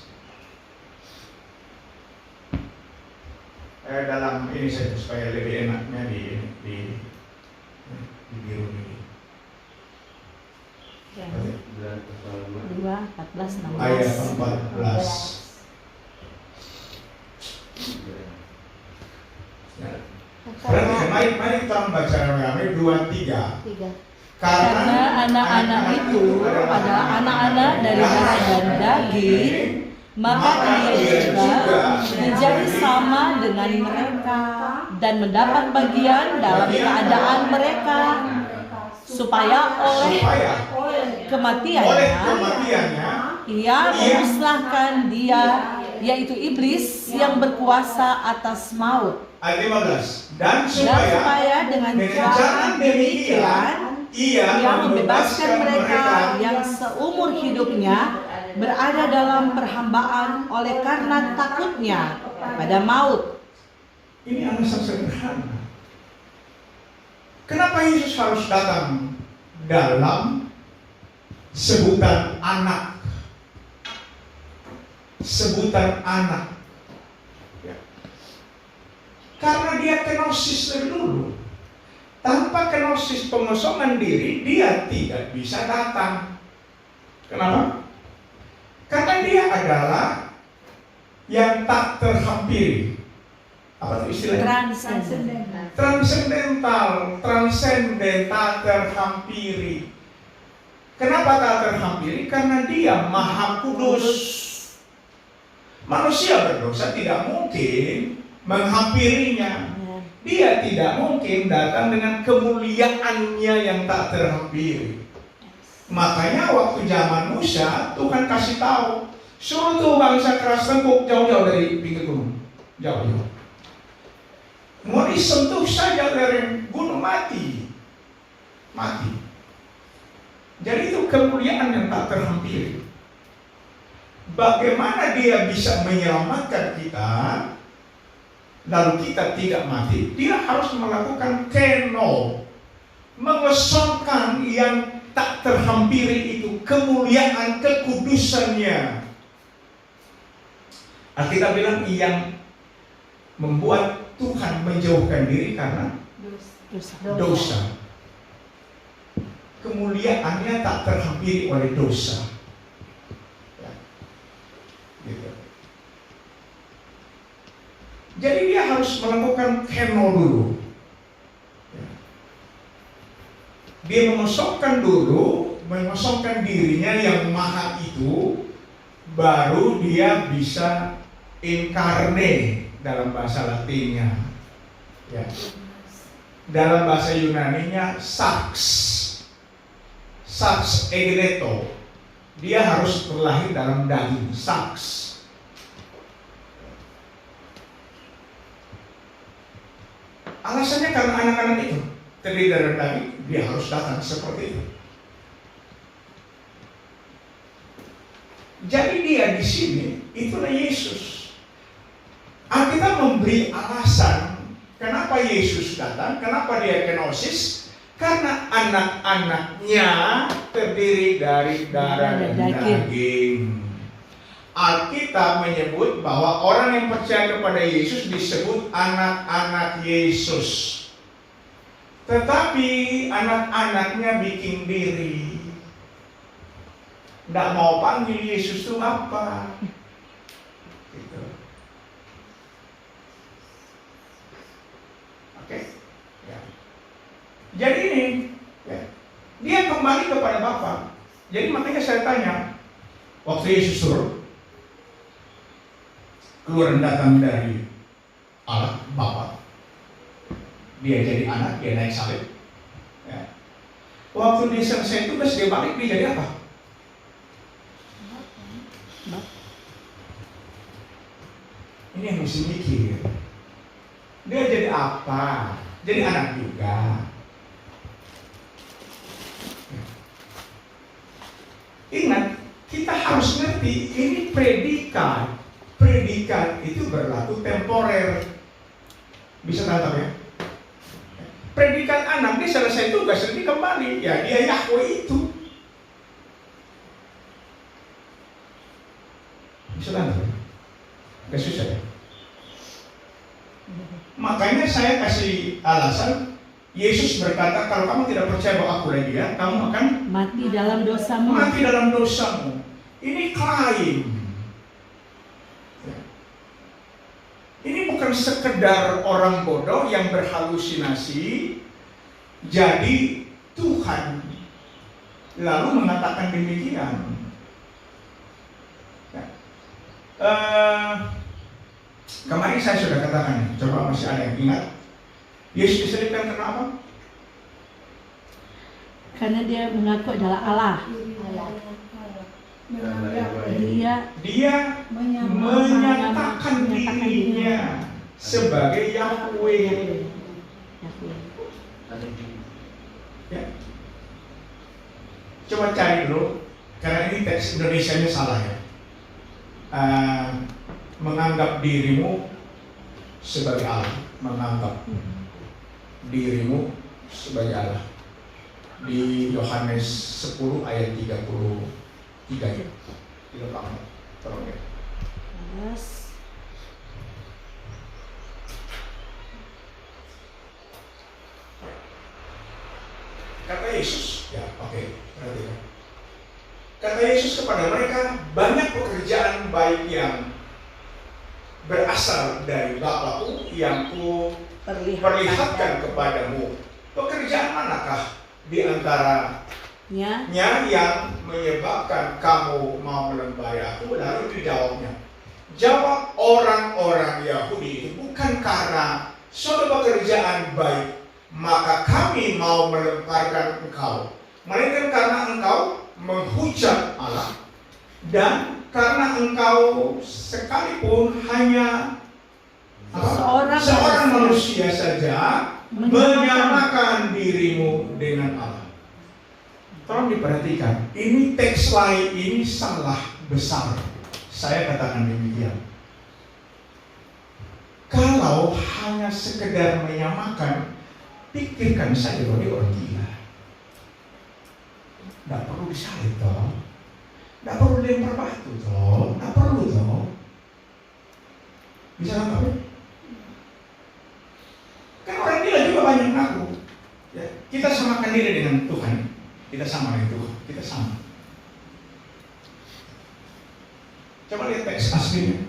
Dalam ini saja supaya lebih enaknya di biru ini. Ya. Dan pasal 2, 14, 16. Ayat 14. Ya. Berarti mari kita baca rame-rame 2, 3. 3. Karena anak-anak itu adalah anak-anak dari darah dan daging, maka ia juga menjadi sama dengan mereka dan mendapat bagian dalam keadaan mereka, supaya oleh kematiannya ia memusnahkan dia, yaitu iblis yang berkuasa atas maut. Ayat 15. Dan supaya dengan cara demikian ia membebaskan mereka yang seumur hidupnya berada dalam perhambaan oleh karena takutnya pada maut. Ini alasan sederhana. Kenapa Yesus harus datang dalam sebutan anak? Sebutan anak. Ya. Karena dia kenosis dari dulu. Tanpa kenosis pengosongan diri, dia tidak bisa datang. Kenapa? Karena dia adalah yang tak terhampiri. Apa itu istilahnya? Transenden, tak terhampiri. Kenapa tak terhampiri? Karena dia maha kudus. Manusia berdosa tidak mungkin menghampirinya. Dia tidak mungkin datang dengan kemuliaannya yang tak terhampiri. Makanya waktu zaman Musa, Tuhan kasih tahu, suruh tuh bangsa keras tengkuk jauh-jauh dari pinggir gunung, jauh-jauh. Mau disentuh saja lereng gunung mati. Jadi itu kemuliaan yang tak terhampiri. Bagaimana dia bisa menyelamatkan kita, lalu kita tidak mati? Dia harus melakukan keno, mengosongkan yang tak terhampiri itu, kemuliaan, kekudusannya. Alkitab bilang yang membuat Tuhan menjauhkan diri karena dosa. Kemuliaannya tak terhampiri oleh dosa. Ya. Gitu. Jadi dia harus melakukan keno dulu. Ya. Dia mengosongkan dirinya yang maha itu, baru dia bisa inkarne dalam bahasa Latinnya. Ya. Dalam bahasa Yunaninya sarx egeneto. Dia harus berlahir dalam daging, sarx. Alasannya karena anak-anak itu terdiri dari daging, dia harus datang seperti itu. Jadi dia di sini itulah Yesus. Alkitab memberi alasan kenapa Yesus datang, kenapa dia kenosis. Karena anak-anaknya terdiri dari darah dan daging. Alkitab menyebut bahwa orang yang percaya kepada Yesus disebut anak-anak Yesus. Tetapi anak-anaknya bikin diri, tidak mau panggil Yesus itu apa. Gitu. Jadi makanya saya tanya, waktu Yesus suruh keluar datang dari Allah Bapa, dia jadi anak, dia naik salib. Ya. Waktu dia selesai tugas, dia balik, dia jadi apa? Ini yang mesti mikir. Dia jadi apa? Jadi anak juga. Ingat, kita harus ngerti ini predikat. Predikat itu berlaku temporer. Bisa tangkap ya? Predikat anak dia selesai tugas nanti kembali. Ya dia Yahweh itu. Bisa tangkap ya? Gak susah ya? Makanya saya kasih alasan. Yesus berkata, kalau kamu tidak percaya bahwa aku dan dia, kamu akan Mati dalam dosamu. mati dalam dosamu. Ini klaim. Ini bukan sekedar orang bodoh yang berhalusinasi jadi Tuhan lalu mengatakan demikian. Kemarin saya sudah katakan, coba masih ada yang ingat? Yesus disalibkan karena apa? Karena dia mengaku adalah Allah. Dia menyatakan dirinya sebagai Yahweh. Ya. Coba cari dulu, karena ini teks Indonesianya salah ya. Menganggap dirimu sebagai Allah, menganggap dirimu sebagai Allah. Di Yohanes 10 ayat 33 ya. Tidak lama, tolong ya. Yes. Kata Yesus, ya oke, perhatikan. Kata Yesus kepada mereka, banyak pekerjaan baik yang berasal dari Bapakku yang ku perlihatkan kepadamu. Pekerjaan manakah di antaranya yang menyebabkan kamu mau melempari aku? Lalu dijawabnya, jawab orang-orang Yahudi itu, bukan karena suatu pekerjaan baik maka kami mau melemparkan engkau, melainkan karena engkau menghujat Allah dan karena engkau sekalipun hanya seorang manusia saja menyamakan dirimu dengan Allah. Tolong diperhatikan, ini teks lain ini salah besar. Saya katakan demikian. Kalau hanya sekedar menyamakan, pikirkan saja bahwa dia orang gila. Tidak perlu disalib toh, tidak perlu dilempar batu toh, tidak perlu toh. Bisa nangkap? Kan orang gila juga banyak ngaku. Ya, kita samakan diri dengan Tuhan, kita sama dengan Tuhan, kita sama. Coba lihat teks aslinya.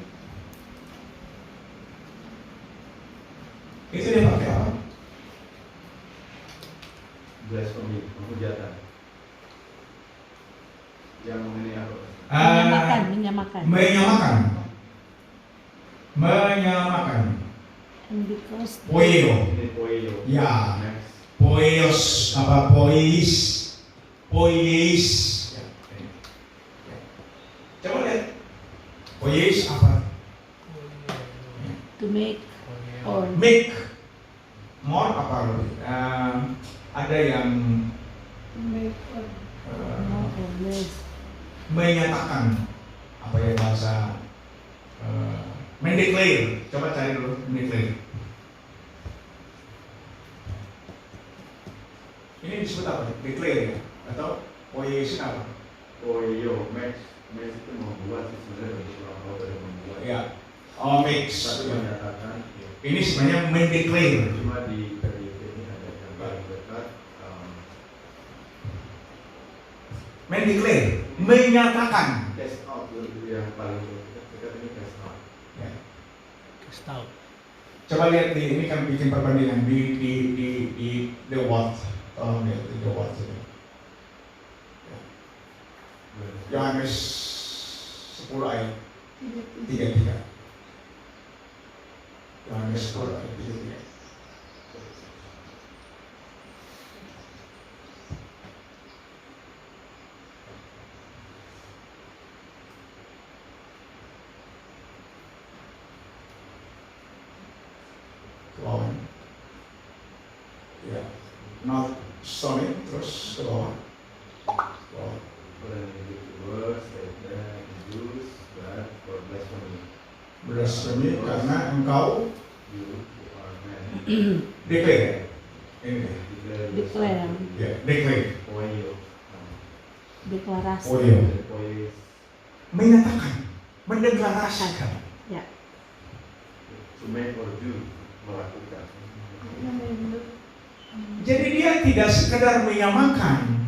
Itu dia pakai apa? Blasphemy, penghujatan. Yang mengenai apa? Menyamakan. And because Poeo. Ini poeo. Ya. Next. Poios apa pois. Ya. Coba lihat. Pois apa? to make or Make. More apa? Ada yang more or less. menyatakan apa ya bahasa mendeclare. Coba cari dulu mendeclare. Ini disebut apa? Declare ya? Atau poiesis apa? Poeo, max itu membuat sebenarnya bagi orang tahu ada membuat. Ya. Oh, mix. Tapi menyatakan. Ini sebenarnya mendeclare. Cuma di PDIP ini ada yang paling dekat. Mendeclare, menyatakan. Cash out itu yang paling dekat ini cash out. Ya. Tahu. Coba lihat di ini kan bikin perbandingan di the what. Tolong lihat di the what ini. Ya. Yohanes 10 ayat 33. Yohanes 10 ayat 33. Ke bawah. Ya, not stoning, terus ke bawah. Ke bawah. Blasphemy karena engkau declare. Ini Declare. ya, declare. Deklarasi. Oh iya. Menyatakan, mendeklarasikan. Ya. To make or do, melakukan. Jadi dia tidak sekedar menyamakan.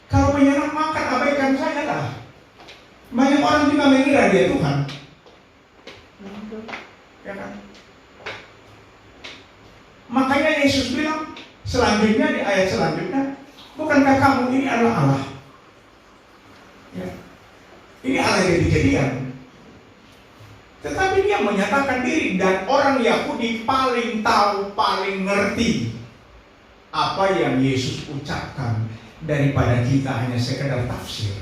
Kalau menyamakan, abaikan saja lah. Banyak orang juga mengira dia Tuhan. Ya kan? Makanya Yesus bilang selanjutnya di ayat selanjutnya, bukankah kamu ini adalah Allah? Ya. Ini Allah yang dijadikan. Tetapi dia menyatakan diri, dan orang Yahudi paling tahu, paling ngerti apa yang Yesus ucapkan daripada kita hanya sekedar tafsir.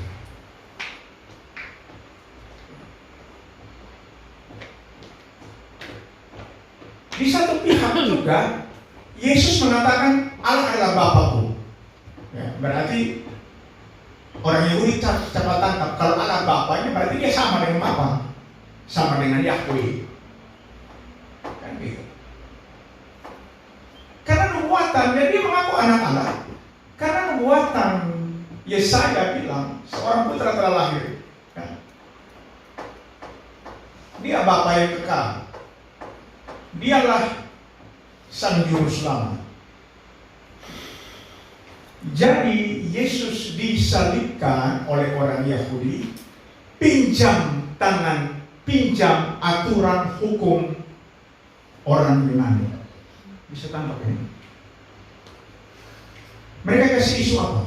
Di satu pihak juga Yesus mengatakan Allah adalah Bapakku. Ya, berarti orang Yahudi cepat tangkap kalau Allah Bapaknya berarti dia sama dengan Bapa, sama dengan Yahweh. Kan gitu. Karena nubuatannya dia mengaku anak Allah. Karena nubuatan Yesaya bilang seorang putra telah lahir. Ya. Dia Bapa yang kekal. Dialah Sang Juru Selamat. Jadi Yesus disalibkan oleh orang Yahudi, pinjam tangan, pinjam aturan hukum orang Yunani. Bisa tangkap ini? Mereka kasih isu apa?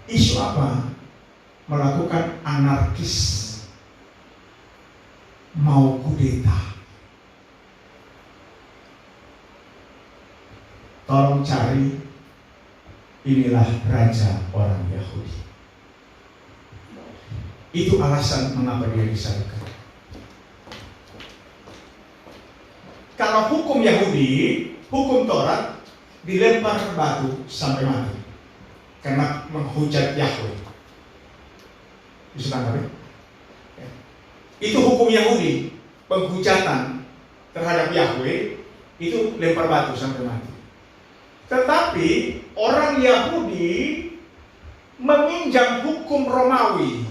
Isu apa? Melakukan anarkis, mau kudeta. Tolong cari, inilah raja orang Yahudi. Itu alasan mengapa dia disalibkan. Kalau hukum Yahudi, hukum Taurat, dilempar batu sampai mati karena menghujat Yahweh. Bisa tangkap ya? Itu hukum Yahudi, penghujatan terhadap Yahweh itu lempar batu sampai mati. Tetapi orang Yahudi meminjam hukum Romawi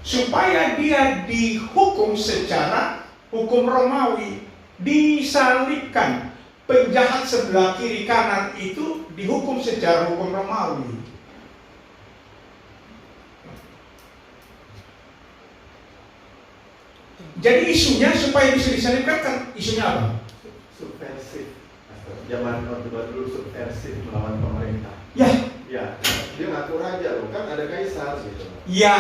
supaya dia dihukum secara hukum Romawi, disalibkan. Penjahat sebelah kiri kanan itu dihukum secara hukum Romawi. Jadi isunya supaya bisa disalibkan kan isunya apa? Subversif. Zaman Orde Baru dulu subversif melawan pemerintah. Ya. Ya, dia ngaku raja loh, kan ada kaisar gitu. Ya,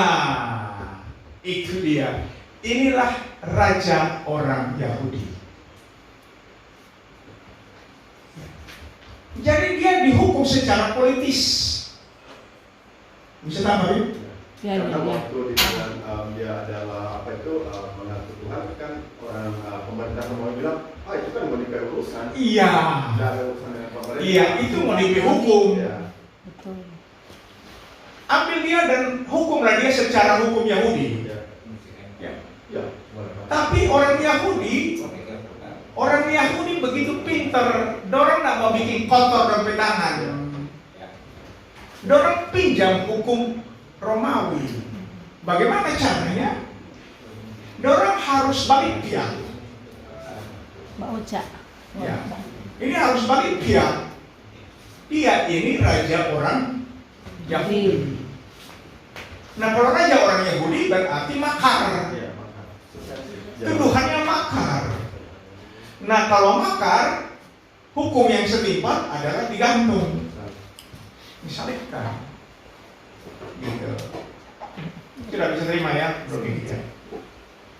itu dia. Inilah raja orang Yahudi. Jadi dia dihukum secara politis. Bisa tambahin? Ya, Karena ya, ya. waktu dibilang dia adalah apa itu mengaku Tuhan, kan orang pemerintah mau bilang, itu kan mau dipakai urusan. Iya. Tidak ada urusan dengan pemerintah. Iya, itu mau dihukum. Ya. Betul. Ambil dia dan hukumlah dia secara hukum Yahudi. Ya. Ya. Ya. Boleh. Tapi orang Yahudi begitu pinter, dorang nggak mau bikin kotor dompet tangan. Dorang pinjam hukum Romawi. Bagaimana caranya? Dorang harus balik pihak. Mbak Ocha. Ya. Ini harus balik pihak. Dia ini raja orang Yahudi. Nah, kalau raja orang Yahudi berarti makar. Ya, maka subversif. Tuduhannya makar. Nah, kalau makar, hukum yang setimpal adalah digantung. disalibkan. Gitu. Tidak bisa terima ya, begitu.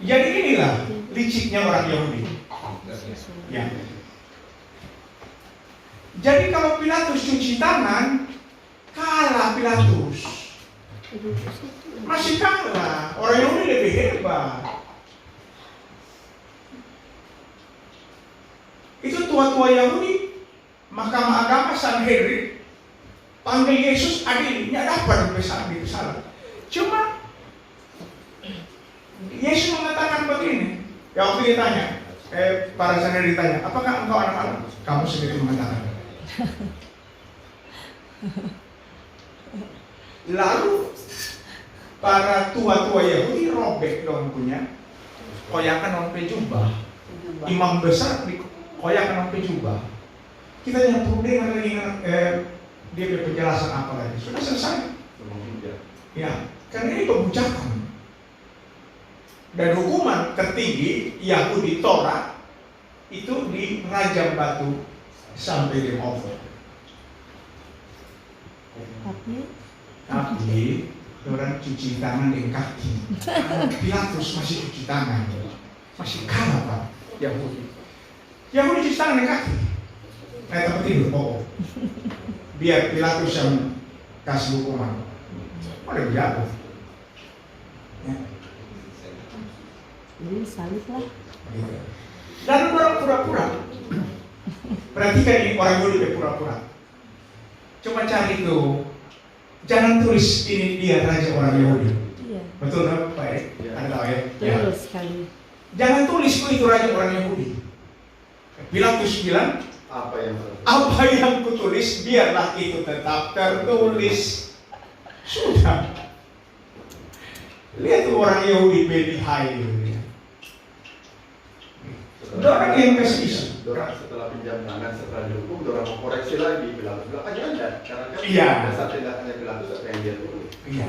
Jadi inilah liciknya orang Yahudi. Ya. Jadi kalau Pilatus cuci tangan, kalah Pilatus. Masih kalah. Orang Yahudi lebih hebat. Itu tua-tua Yahudi, Mahkamah Agama Sanhedrin, panggil Yesus adil, nggak dapat bersalah. Cuma Yesus mengatakan begini, ya waktu ditanya, para Sanhedrin ditanya, apakah engkau anak Allah? Kamu sendiri mengatakan. Lalu para tua-tua Yahudi robek dong punya, koyakan orang jubah. Imam besar koyakan orang jubah. Kita yang perlu dengar lagi dia berpenjelasan apa lagi, sudah selesai. Ya, karena ini pembujakan. Dan hukuman tertinggi Yahudi Torah itu dirajam batu sampai game over. Tapi orang cuci tangan dengan kaki. Pilatus masih cuci tangan, masih kalah Pak Yahudi. Yahudi cuci tangan dengan kaki. Tempat tidur, biar Pilatus yang kasih hukuman. Ada jatuh. Ya. Jadi salib lah. Dan orang pura-pura. Perhatikan ini orang Yahudi pura-pura. Coba cari itu. Jangan tulis ini dia raja orang Yahudi. Iya. Betul kan Pak Erik? Anda tahu ya? Betul sekali. Jangan tulis itu raja orang Yahudi. Pilatus bilang, apa yang kutulis biarlah itu tetap tertulis. Sudah. Lihat orang Yahudi baby high. Orang yang kasih isu. Orang setelah pinjam tangan, setelah dihukum, orang mau koreksi lagi, Pilatus bilang aja anda, karena kan iya. dasar tindakannya Pilatus apa yang dia tulis. Iya,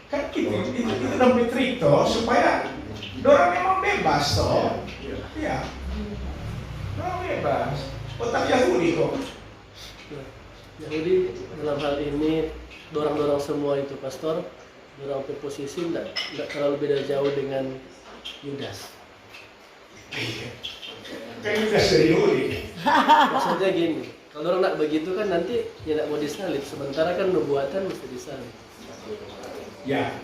kan gitu, itu demi trikto supaya orang memang bebas toh. Iya, orang bebas. Otak Yahudi kok. Yahudi dalam hal ini dorang semua itu pastor, dorang posisi nggak terlalu beda jauh dengan Yudas. Iya. Kan Yudas dari Yahudi. Maksudnya gini, kalau orang nak begitu kan nanti ya nak mau disalib, sementara kan nubuatan mesti disalib. Ya,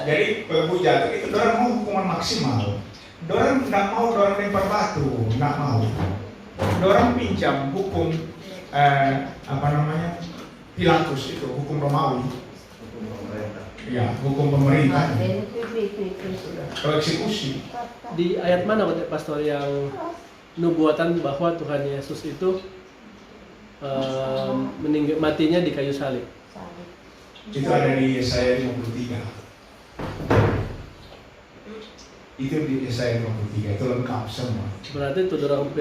jadi pembujat itu orang mau hukuman maksimal. Orang nggak mau orang lempar batu, nggak mau. Orang pinjam hukum Pilatus itu hukum Romawi. Hukum pemerintah. Ya, hukum pemerintah. Kalau eksekusi. Di ayat mana pastor yang nubuatan bahwa Tuhan Yesus itu matinya di kayu salib? Itu ada di Yesaya 53. Itu di Yesaya 53, itu lengkap semua. Berarti itu dorang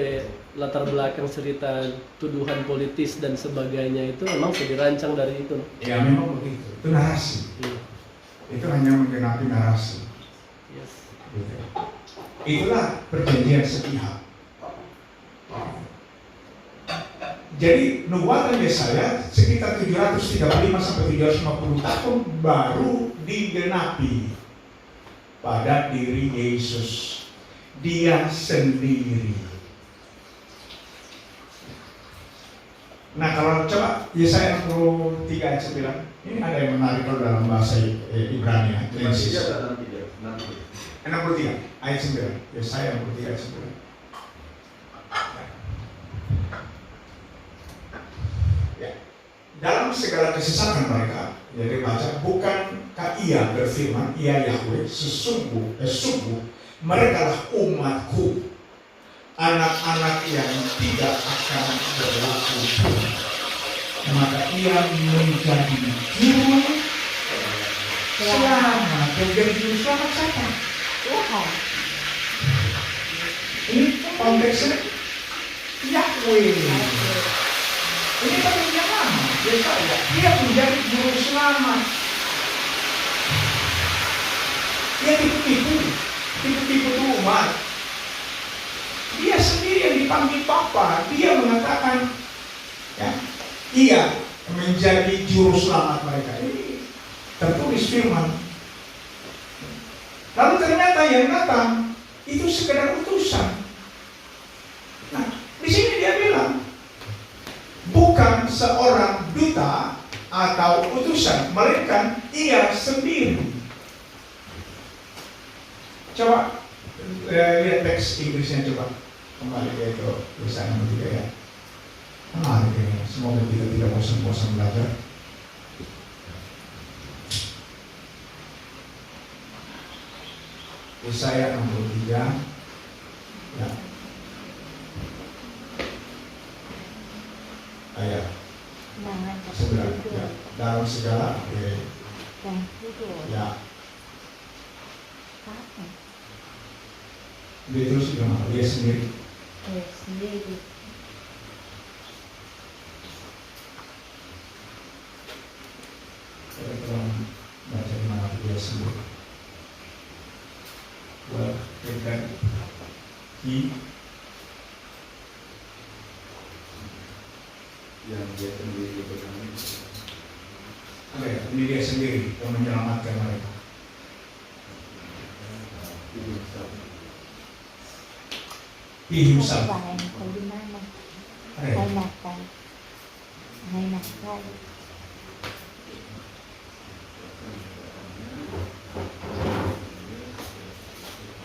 latar belakang cerita tuduhan politis dan sebagainya itu memang sudah dirancang dari itu. Ya memang begitu, itu narasi. Iya. Itu hanya menggenapi narasi. Yes. Gitu. Itulah perjanjian sepihak. Jadi nubuatan Yesaya sekitar 735 sampai 750 tahun baru digenapi pada diri Yesus. Dia sendiri. Nah kalau coba Yesaya 63 ayat 9, ini ada yang menarik kalau dalam bahasa Ibrani ya. Nanti dia nanti. 63 ayat 9. Yesaya 63 ayat 9. Dalam segala kesesatan mereka, jadi baca, bukankah ia berfirman, ia Yahweh, sungguh mereka lah umatku, anak-anak yang tidak akan berlaku. Maka ia menjadi juru selamat. Menjadi juru selamat siapa? Tuhan. Ini konteksnya Yahweh. Ini pentingnya lama. Yesaya, dia menjadi juru selamat. Dia tipu-tipu umat. Dia sendiri yang dipanggil Papa. Dia mengatakan, ya, menjadi juru selamat mereka. Ini tertulis firman. Lalu ternyata yang datang itu sekedar utusan. Nah, di sini dia bilang bukan seorang duta atau utusan, melainkan ia sendiri. Coba lihat teks Inggrisnya, coba kembali ke itu tulisan nomor 3 ya. Menarik ini, semoga kita tidak bosan-bosan belajar. Yesaya 63 ya. Ayat 9 ya. Dalam segala ya. Dia terus bilang dia sendiri. Saya telah baca di mana dia sendiri. Well, dan yang dia sendiri berkami. Apa ya? Ini dia sendiri yang menyelamatkan mereka. He himself.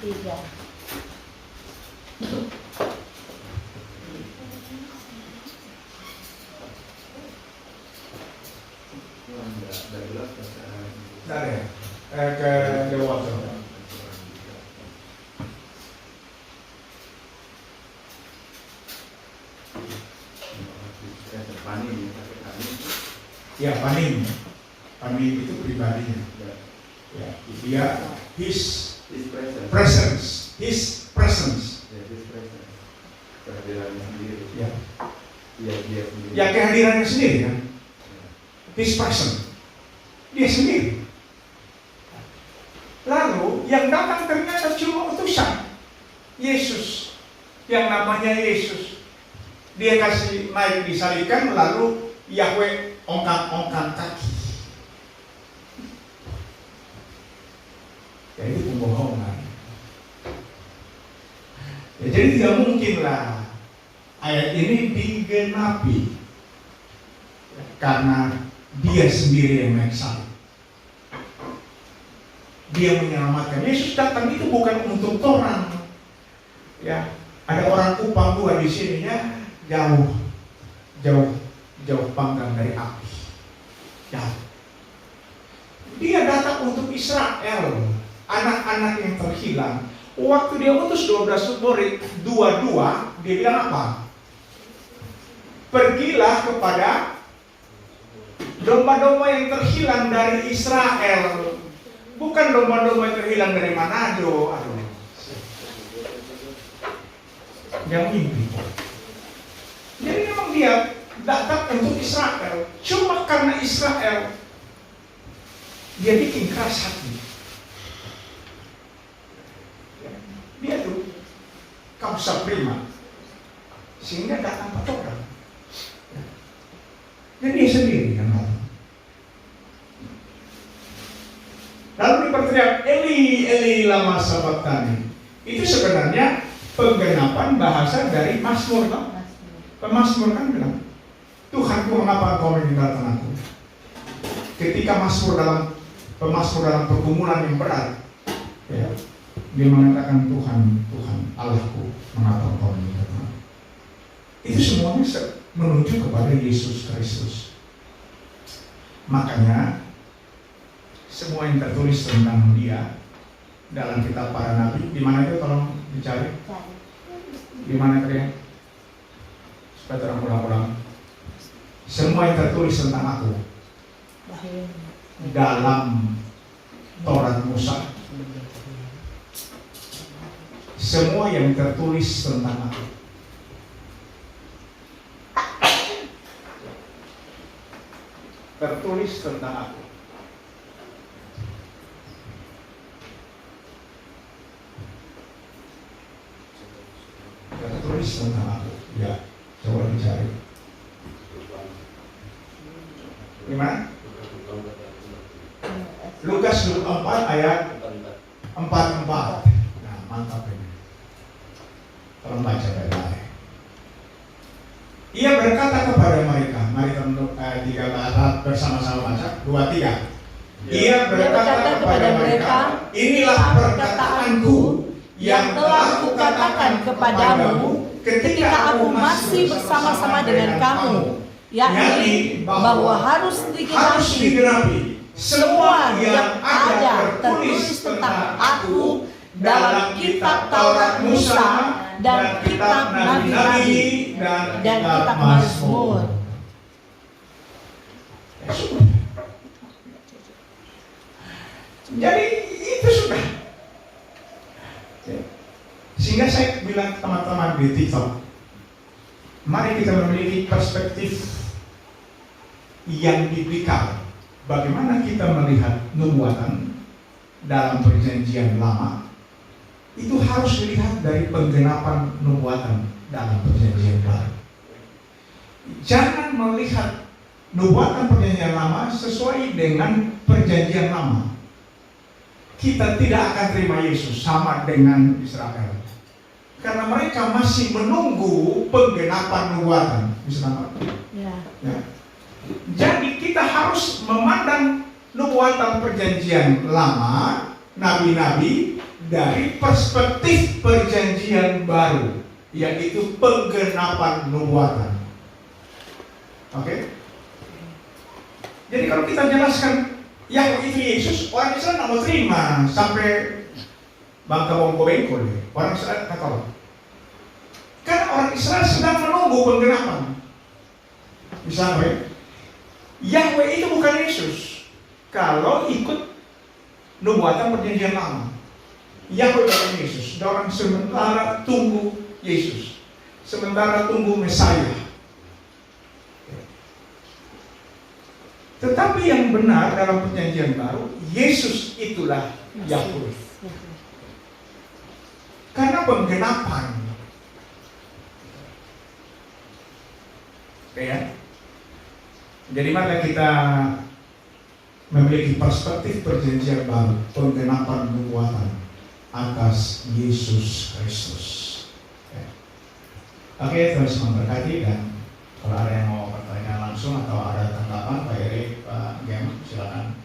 Tiga. Dari ke Dewa. Ya, panim. Panim itu pribadinya. Ya, dia his presence. His presence. Kehadirannya sendiri. Ya. Dia sendiri. Ya, kehadirannya sendiri kan. His presence. Dia sendiri. Lalu yang datang ternyata cuma utusan Yesus, yang namanya Yesus. Dia kasih naik disalibkan, lalu Yahweh ongkang-ongkang kaki. Ya, itu pembohongan. Ya, jadi tidak mungkinlah ayat ini digenapi ya, karena dia sendiri yang naik salib. Dia menyelamatkan. Yesus datang itu bukan untuk orang. Ya, ada orang upang dua di sini ya, jauh panggang dari api. Jauh. Dia datang untuk Israel, anak-anak yang terhilang. Waktu dia utus 12 murid, dua-dua, dia bilang apa? Pergilah kepada domba-domba yang terhilang dari Israel. Bukan domba-domba yang terhilang dari Manado. Aduh. Yang mimpi. Jadi memang dia datang untuk Israel. Cuma karena Israel, dia bikin keras hati. Dia tuh kausa prima, sehingga datang patokan. Dan dia sendiri yang datang. Lalu diperteriak, Eli, Eli lama sabachthani. Itu sebenarnya penggenapan bahasa dari Mazmur. Pemazmur kan bilang, Tuhanku, mengapa engkau meninggalkan aku? Ketika pemazmur dalam pergumulan yang berat, ya, dia mengatakan Tuhan Allahku, mengapa engkau meninggalkan aku? Itu semuanya menuju kepada Yesus Kristus. Makanya semua yang tertulis tentang dia dalam kitab para nabi, di mana itu tolong dicari. Di mana kalian? Supaya terang ulang-ulang. Semua yang tertulis tentang aku dalam Taurat Musa. Semua yang tertulis tentang aku. Tertulis tentang aku. Tertulis tentang aku. Ya, coba dicari. 4 ayat 44. Nah, mantap ini. Tolong baca baik-baik. Ia berkata kepada mereka, mari kita bersama-sama baca, 2, 3. Ia berkata kepada mereka, inilah perkataanku yang telah kukatakan kepadamu ketika aku masih bersama-sama dengan kamu, yakni bahwa harus digenapi semua yang ada tertulis tentang aku dalam kitab Taurat Musa dan kitab Nabi-Nabi dan kitab Mazmur. Jadi itu sudah. Sehingga saya bilang teman-teman di TikTok, mari kita memiliki perspektif yang biblikal. Bagaimana kita melihat nubuatan dalam perjanjian lama, itu harus dilihat dari penggenapan nubuatan dalam perjanjian baru. Jangan melihat nubuatan perjanjian lama sesuai dengan perjanjian lama. Kita tidak akan terima Yesus sama dengan Israel, karena mereka masih menunggu penggenapan nubuatan. Bisa nampak? Ya. Jadi kita harus memandang nubuatan perjanjian lama, nabi-nabi, dari perspektif perjanjian baru, yaitu penggenapan nubuatan. Oke? Jadi kalau kita jelaskan Yahweh itu Yesus, orang Israel tidak mau terima sampai bangka bongko-bengko deh. Orang Israel kata, kan orang Israel sedang menunggu penggenapan. Misalnya, Yahweh itu bukan Yesus. Kalau ikut nubuatan perjanjian lama, Yahweh bukan Yesus. Orang sementara tunggu Yesus, sementara tunggu Mesias. Tetapi yang benar dalam perjanjian baru, Yesus itulah Yahweh. Karena penggenapan. Ya. Jadi mari kita memiliki perspektif perjanjian baru, penggenapan nubuatan atas Yesus Kristus. Ya. Oke, terus memberkati, dan kalau ada yang mau bertanya langsung atau ada tanggapan, Pak Erik, Pak Gem, silakan.